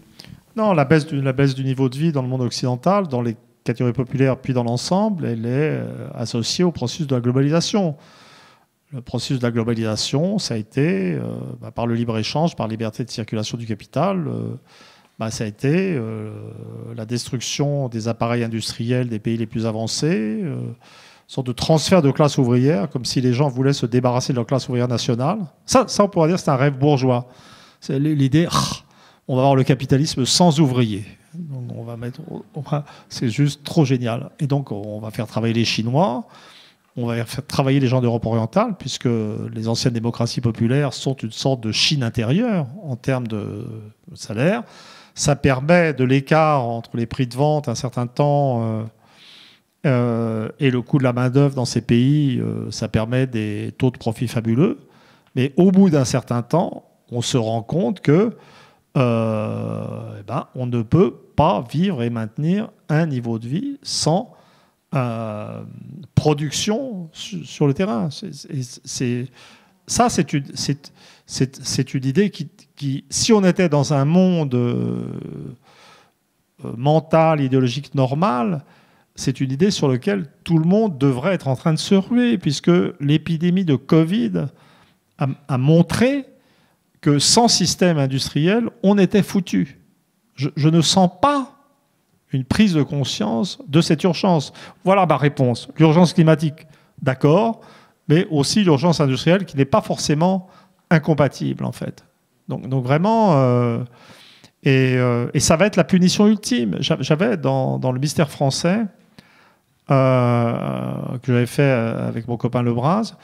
Non, la baisse du niveau de vie dans le monde occidental, dans les catégories populaires puis dans l'ensemble, elle est associée au processus de la globalisation. Le processus de la globalisation, ça a été, par le libre-échange, par la liberté de circulation du capital, ça a été la destruction des appareils industriels des pays les plus avancés, une sorte de transfert de classe ouvrière, comme si les gens voulaient se débarrasser de leur classe ouvrière nationale. Ça on pourrait dire que c'est un rêve bourgeois. C'est l'idée, on va avoir le capitalisme sans ouvriers. Donc c'est juste trop génial. Et donc on va faire travailler les Chinois. on va faire travailler les gens d'Europe orientale, puisque les anciennes démocraties populaires sont une sorte de Chine intérieure en termes de salaire. Ça permet de l'écart entre les prix de vente un certain temps et le coût de la main-d'œuvre dans ces pays, ça permet des taux de profit fabuleux. Mais au bout d'un certain temps, on se rend compte que on ne peut pas vivre et maintenir un niveau de vie sans production sur le terrain. C'est une idée qui, si on était dans un monde mental, idéologique normal, c'est une idée sur laquelle tout le monde devrait être en train de se ruer, puisque l'épidémie de Covid a montré que sans système industriel, on était foutu. Je ne sens pas une prise de conscience de cette urgence. Voilà ma réponse. L'urgence climatique, d'accord, mais aussi l'urgence industrielle qui n'est pas forcément incompatible, en fait. Donc vraiment... et ça va être la punition ultime. J'avais dans le mystère français, que j'avais fait avec mon copain Lebras,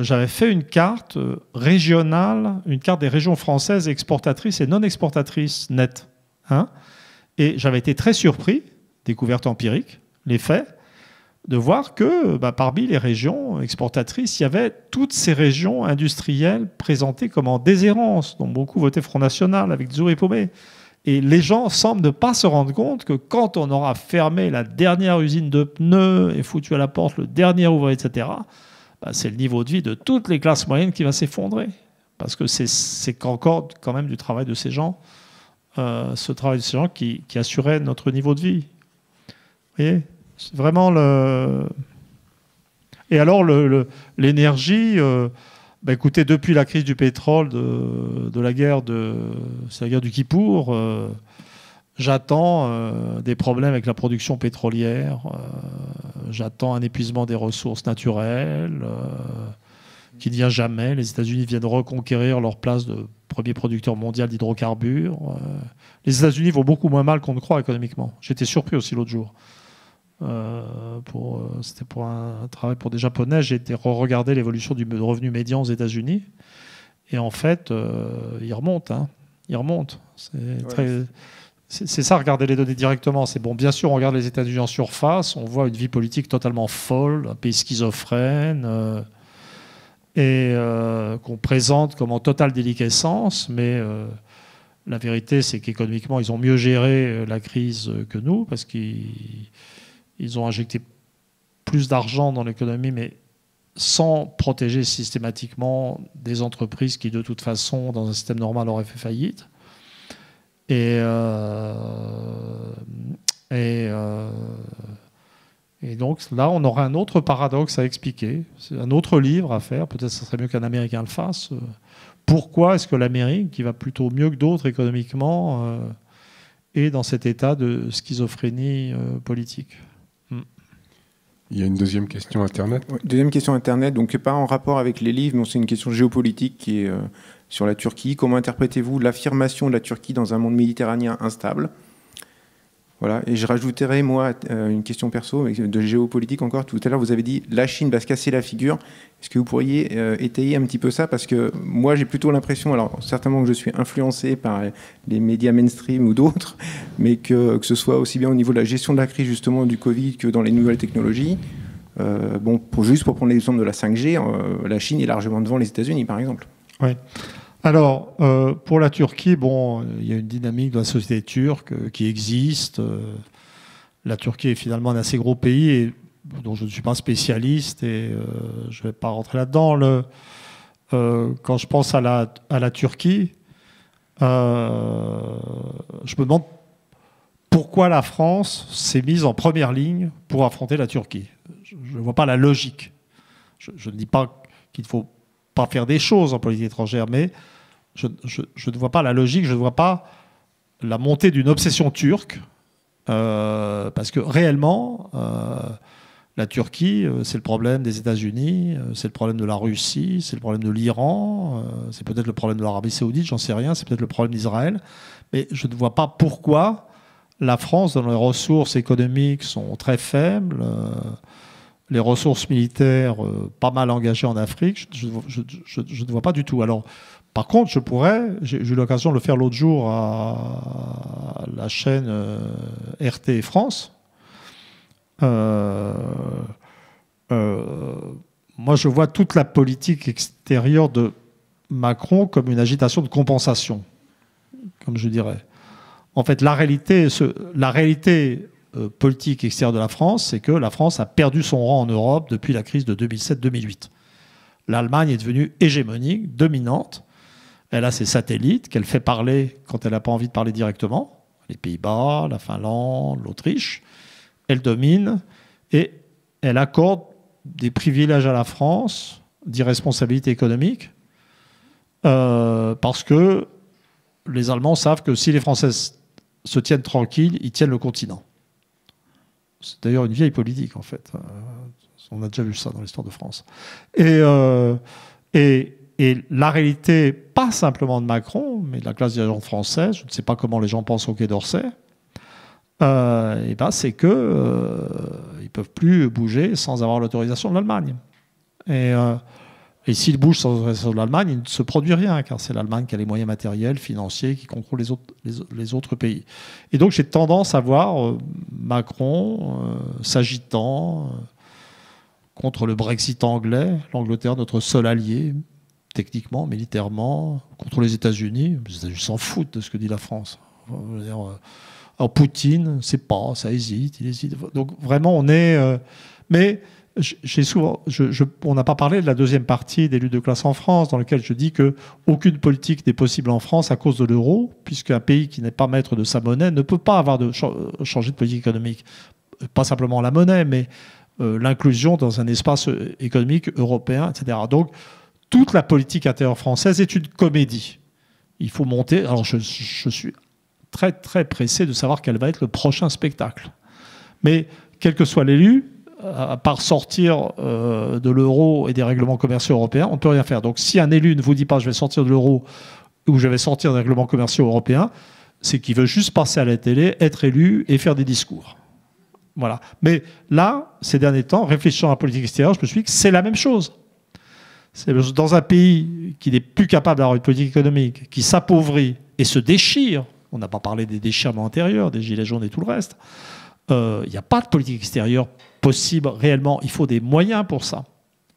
j'avais fait une carte régionale, une carte des régions françaises exportatrices et non exportatrices nettes. Hein, et j'avais été très surpris, découverte empirique, les faits, de voir que parmi les régions exportatrices, il y avait toutes ces régions industrielles présentées comme en déshérence, dont beaucoup votaient Front National avec des oreilles paumées. Et les gens semblent ne pas se rendre compte que quand on aura fermé la dernière usine de pneus et foutu à la porte le dernier ouvrier, etc., c'est le niveau de vie de toutes les classes moyennes qui va s'effondrer. Parce que c'est encore quand même du travail de ces gens, ce travail de ces gens qui assurait notre niveau de vie. Vous voyez ? C'est vraiment le... Et alors, l'énergie... écoutez, depuis la crise du pétrole, de la guerre c'est la guerre du Kippour, j'attends des problèmes avec la production pétrolière, j'attends un épuisement des ressources naturelles qui ne vient jamais. Les États-Unis viennent reconquérir leur place de premier producteur mondial d'hydrocarbures. Les États-Unis vont beaucoup moins mal qu'on ne croit économiquement. J'étais surpris aussi l'autre jour. C'était pour un travail pour des Japonais. J'ai été regarder l'évolution du revenu médian aux États-Unis, et en fait, il remonte. Hein. Il remonte. C'est ça, regarder les données directement. C'est bon. Bien sûr, on regarde les États-Unis en surface, on voit une vie politique totalement folle, un pays schizophrène, et qu'on présente comme en totale déliquescence, mais la vérité, c'est qu'économiquement, ils ont mieux géré la crise que nous, parce qu'ils ont injecté plus d'argent dans l'économie, mais sans protéger systématiquement des entreprises qui, de toute façon, dans un système normal, auraient fait faillite. Et donc là, on aura un autre paradoxe à expliquer. C'est un autre livre à faire. Peut-être que ce serait mieux qu'un Américain le fasse. Pourquoi est-ce que l'Amérique, qui va plutôt mieux que d'autres économiquement, est dans cet état de schizophrénie politique ? Il y a une deuxième question Internet. Oui, deuxième question Internet, donc pas en rapport avec les livres, mais c'est une question géopolitique qui est sur la Turquie. Comment interprétez-vous l'affirmation de la Turquie dans un monde méditerranéen instable ? Voilà. Et je rajouterai, moi, une question perso, de géopolitique encore. Tout à l'heure, vous avez dit la Chine va se casser la figure. Est-ce que vous pourriez étayer un petit peu ça ? Parce que moi, j'ai plutôt l'impression, alors certainement que je suis influencé par les médias mainstream ou d'autres, mais que ce soit aussi bien au niveau de la gestion de la crise, justement, du Covid, que dans les nouvelles technologies. Juste pour prendre l'exemple de la 5G, la Chine est largement devant les États-Unis, par exemple. Oui. Alors, pour la Turquie, il y a une dynamique de la société turque qui existe. La Turquie est finalement un assez gros pays et dont je ne suis pas spécialiste et je ne vais pas rentrer là-dedans. Quand je pense à la Turquie, je me demande pourquoi la France s'est mise en première ligne pour affronter la Turquie. Je ne vois pas la logique. Je ne dis pas qu'il ne faut pas faire des choses en politique étrangère, mais je ne vois pas la logique, je ne vois pas la montée d'une obsession turque, parce que réellement, la Turquie, c'est le problème des États-Unis, c'est le problème de la Russie, c'est le problème de l'Iran, c'est peut-être le problème de l'Arabie Saoudite, j'en sais rien, c'est peut-être le problème d'Israël, mais je ne vois pas pourquoi la France, dont les ressources économiques sont très faibles, les ressources militaires pas mal engagées en Afrique, je ne vois pas du tout. Alors, par contre, j'ai eu l'occasion de le faire l'autre jour à la chaîne RT France. Moi, je vois toute la politique extérieure de Macron comme une agitation de compensation, comme je dirais. En fait, la réalité politique extérieure de la France, c'est que la France a perdu son rang en Europe depuis la crise de 2007-2008. L'Allemagne est devenue hégémonique, dominante. Elle a ses satellites qu'elle fait parler quand elle n'a pas envie de parler directement. Les Pays-Bas, la Finlande, l'Autriche. Elle domine et elle accorde des privilèges à la France, d'irresponsabilité économique, parce que les Allemands savent que si les Français se tiennent tranquilles, ils tiennent le continent. C'est d'ailleurs une vieille politique, en fait. On a déjà vu ça dans l'histoire de France. Et la réalité, pas simplement de Macron, mais de la classe dirigeante française, je ne sais pas comment les gens pensent au Quai d'Orsay, c'est qu'ils ne peuvent plus bouger sans avoir l'autorisation de l'Allemagne. Et s'ils bougent sans l'autorisation de l'Allemagne, il ne se produit rien, car c'est l'Allemagne qui a les moyens matériels, financiers, qui contrôle les autres pays. Et donc j'ai tendance à voir Macron s'agitant contre le Brexit anglais, l'Angleterre, notre seul allié, techniquement, militairement, contre les États-Unis. Les États-Unis s'en foutent de ce que dit la France. Alors Poutine, c'est pas, ça hésite, il hésite. Donc vraiment, on est... mais on n'a pas parlé de la deuxième partie des luttes de classe en France, dans laquelle je dis qu'aucune politique n'est possible en France à cause de l'euro, puisqu'un pays qui n'est pas maître de sa monnaie ne peut pas changer de politique économique. Pas simplement la monnaie, mais l'inclusion dans un espace économique européen, etc. Donc, toute la politique intérieure française est une comédie. Il faut monter... Alors, je suis très, très pressé de savoir quel va être le prochain spectacle. Mais, quel que soit l'élu, à part sortir de l'euro et des règlements commerciaux européens, on ne peut rien faire. Donc, si un élu ne vous dit pas « je vais sortir de l'euro » ou « je vais sortir des règlements commerciaux européens », c'est qu'il veut juste passer à la télé, être élu et faire des discours. Voilà. Mais là, ces derniers temps, réfléchissant à la politique extérieure, je me suis dit que c'est la même chose. C'est dans un pays qui n'est plus capable d'avoir une politique économique, qui s'appauvrit et se déchire, on n'a pas parlé des déchirements antérieurs, des gilets jaunes et tout le reste, il n'y a pas de politique extérieure possible réellement. Il faut des moyens pour ça.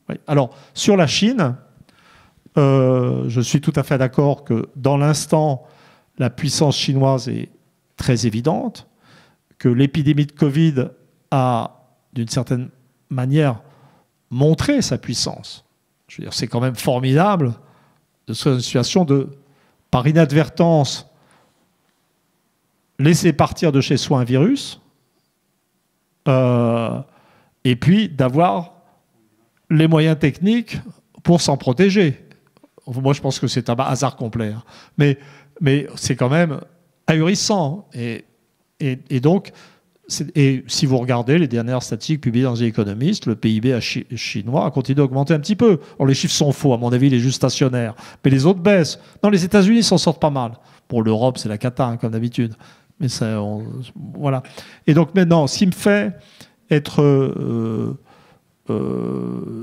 Oui. Alors, sur la Chine, je suis tout à fait d'accord que dans l'instant, la puissance chinoise est très évidente, que l'épidémie de Covid a, d'une certaine manière, montré sa puissance. Je veux dire, c'est quand même formidable de se trouver dans une situation de, par inadvertance, laisser partir de chez soi un virus, et puis d'avoir les moyens techniques pour s'en protéger. Moi, je pense que c'est un hasard complet. Hein. Mais c'est quand même ahurissant. Et donc, si vous regardez les dernières statistiques publiées dans The Economist, le PIB chinois a continué d'augmenter un petit peu. Alors, les chiffres sont faux, à mon avis, il est juste stationnaire. Mais les autres baissent. Non, les États-Unis s'en sortent pas mal. Pour l'Europe, c'est la cata, hein, comme d'habitude. Mais ça, voilà. Et donc maintenant, ce qui me fait être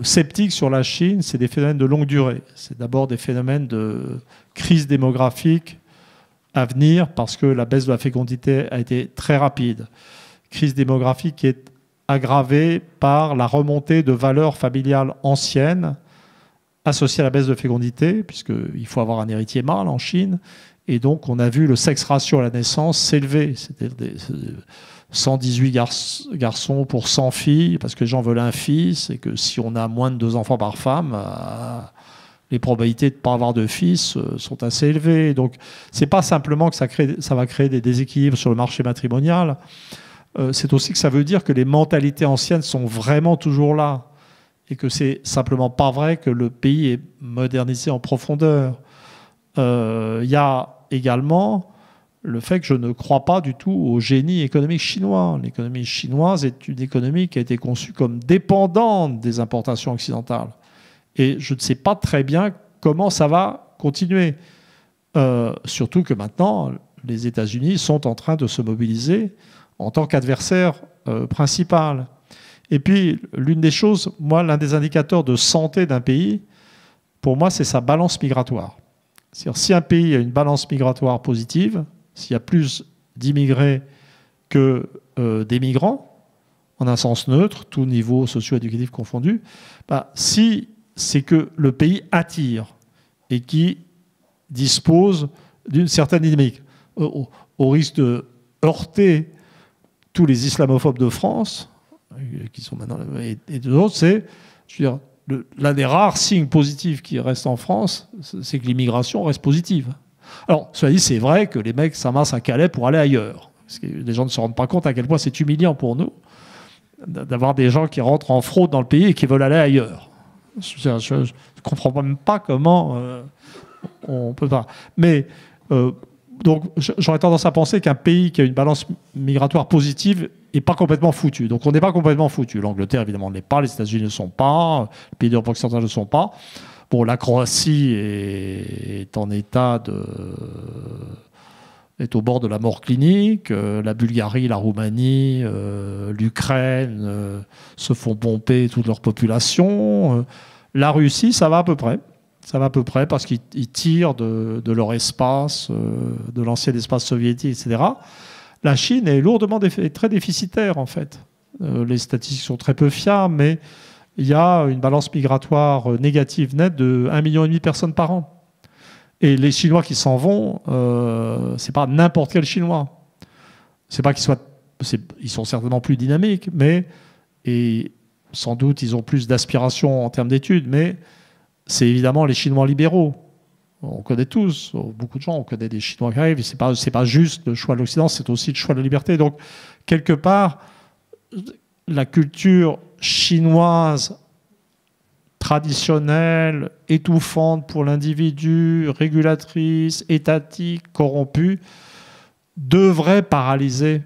sceptique sur la Chine, c'est des phénomènes de longue durée. C'est d'abord des phénomènes de crise démographique à venir, parce que la baisse de la fécondité a été très rapide. Crise démographique qui est aggravée par la remontée de valeurs familiales anciennes associées à la baisse de fécondité, puisqu'il faut avoir un héritier mâle en Chine. Et donc, on a vu le sexe ratio à la naissance s'élever. C'était 118 garçons pour 100 filles, parce que les gens veulent un fils, et que si on a moins de 2 enfants par femme, les probabilités de ne pas avoir de fils sont assez élevées. Donc, ce n'est pas simplement que ça va créer des déséquilibres sur le marché matrimonial, c'est aussi que ça veut dire que les mentalités anciennes sont vraiment toujours là, et que c'est simplement pas vrai que le pays est modernisé en profondeur. Il y a également le fait que je ne crois pas du tout au génie économique chinois. L'économie chinoise est une économie qui a été conçue comme dépendante des importations occidentales. Et je ne sais pas très bien comment ça va continuer. Surtout que maintenant, les États-Unis sont en train de se mobiliser en tant qu'adversaire principal. Et puis, l'une des choses, moi, l'un des indicateurs de santé d'un pays, pour moi, c'est sa balance migratoire. C'est-à-dire, si un pays a une balance migratoire positive, s'il y a plus d'immigrés que des migrants, en un sens neutre, tout niveau socio-éducatif confondu, bah, si c'est que le pays attire et qui dispose d'une certaine dynamique, au risque de heurter tous les islamophobes de France, qui sont maintenant et d'autres, c'est, je veux dire, l'un des rares signes positifs qui restent en France, c'est que l'immigration reste positive. Alors, cela dit, c'est vrai que les mecs s'amassent à Calais pour aller ailleurs. Parce que les gens ne se rendent pas compte à quel point c'est humiliant pour nous d'avoir des gens qui rentrent en fraude dans le pays et qui veulent aller ailleurs. Je ne comprends même pas comment on peut pas. Mais donc, j'aurais tendance à penser qu'un pays qui a une balance migratoire positive n'est pas complètement foutu. Donc, on n'est pas complètement foutu. L'Angleterre, évidemment, ne l'est pas. Les États-Unis ne le sont pas. Les pays d'Europe occidentale ne le sont pas. Bon, la Croatie est en état est au bord de la mort clinique. La Bulgarie, la Roumanie, l'Ukraine se font pomper toute leur population. La Russie, ça va à peu près. Ça va à peu près parce qu'ils tirent de leur espace, de l'ancien espace soviétique, etc. La Chine est lourdement très déficitaire, en fait. Les statistiques sont très peu fiables, mais il y a une balance migratoire négative nette de 1,5 million de personnes par an. Et les Chinois qui s'en vont, c'est pas n'importe quel Chinois. C'est pas ils sont certainement plus dynamiques, et sans doute ils ont plus d'aspiration en termes d'études, mais c'est évidemment les Chinois libéraux. On connaît tous, beaucoup de gens, on connaît des Chinois qui arrivent. C'est pas juste le choix de l'Occident, c'est aussi le choix de la liberté. Donc, quelque part, la culture chinoise traditionnelle, étouffante pour l'individu, régulatrice, étatique, corrompue, devrait paralyser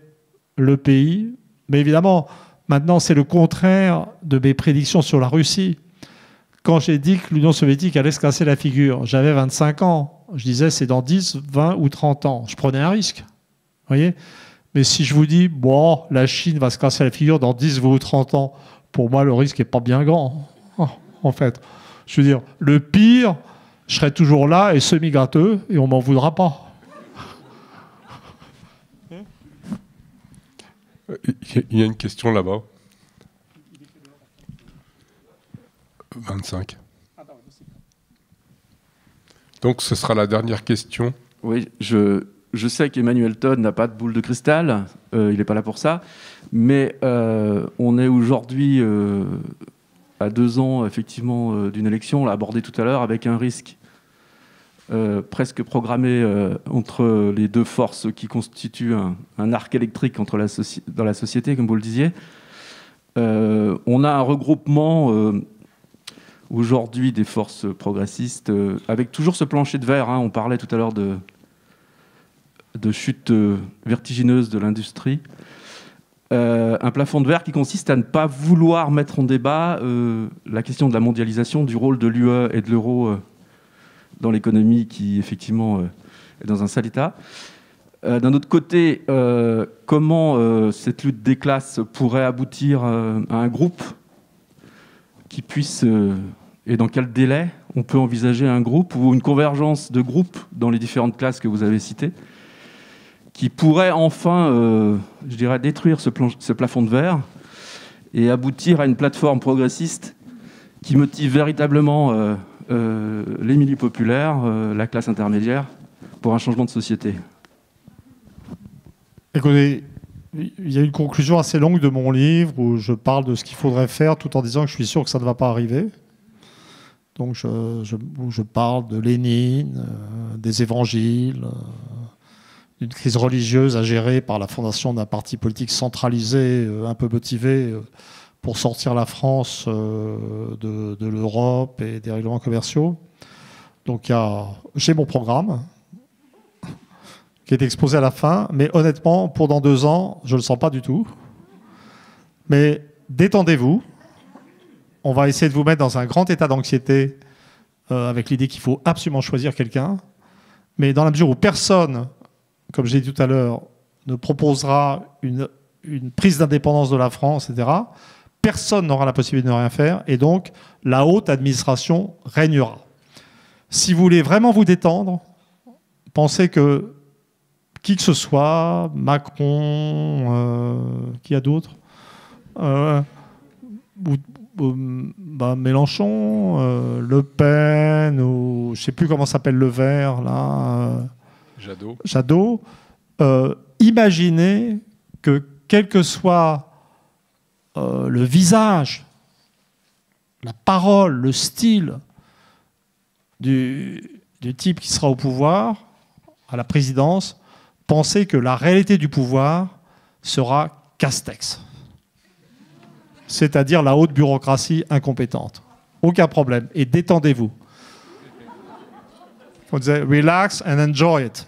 le pays. Mais évidemment, maintenant, c'est le contraire de mes prédictions sur la Russie. Quand j'ai dit que l'Union soviétique allait se casser la figure, j'avais 25 ans. Je disais, c'est dans 10, 20 ou 30 ans. Je prenais un risque. Vous voyez ? Mais si je vous dis, bon, la Chine va se casser la figure dans 10, 20 ou 30 ans, pour moi, le risque n'est pas bien grand. En fait, je veux dire, le pire, je serai toujours là et semi-gâteux et on m'en voudra pas. Il y a une question là-bas. 25. Donc ce sera la dernière question. Oui, je sais qu'Emmanuel Todd n'a pas de boule de cristal, il n'est pas là pour ça, mais on est aujourd'hui à 2 ans effectivement d'une élection, on l'a abordé tout à l'heure, avec un risque presque programmé entre les deux forces qui constituent un arc électrique dans la société, comme vous le disiez. On a un regroupement aujourd'hui des forces progressistes, avec toujours ce plancher de verre. On parlait tout à l'heure de chute vertigineuse de l'industrie. Un plafond de verre qui consiste à ne pas vouloir mettre en débat la question de la mondialisation, du rôle de l'UE et de l'euro dans l'économie qui, effectivement, est dans un sale état. D'un autre côté, comment cette lutte des classes pourrait aboutir à un groupe qui puisse, et dans quel délai on peut envisager un groupe ou une convergence de groupes dans les différentes classes que vous avez citées, qui pourrait enfin, je dirais, détruire ce plafond de verre et aboutir à une plateforme progressiste qui motive véritablement les milieux populaires, la classe intermédiaire, pour un changement de société. Écoutez, il y a une conclusion assez longue de mon livre où je parle de ce qu'il faudrait faire tout en disant que je suis sûr que ça ne va pas arriver. Donc je parle de Lénine, des évangiles, d'une crise religieuse à gérer par la fondation d'un parti politique centralisé, un peu motivé, pour sortir la France de l'Europe et des règlements commerciaux. Donc j'ai mon programme qui est exposé à la fin, mais honnêtement, pour dans 2 ans, je ne le sens pas du tout. Mais détendez-vous. On va essayer de vous mettre dans un grand état d'anxiété avec l'idée qu'il faut absolument choisir quelqu'un. Mais dans la mesure où personne, comme j'ai dit tout à l'heure, ne proposera une prise d'indépendance de la France, etc., personne n'aura la possibilité de ne rien faire, et donc la haute administration régnera. Si vous voulez vraiment vous détendre, pensez que qui que ce soit, Macron, qui a d'autres, Mélenchon, Le Pen, ou je ne sais plus comment s'appelle le vert, là, Jadot, imaginez que quel que soit le visage, la parole, le style du type qui sera au pouvoir, à la présidence, pensez que la réalité du pouvoir sera Castex. C'est-à-dire la haute bureaucratie incompétente. Aucun problème. Et détendez-vous. On disait relax and enjoy it.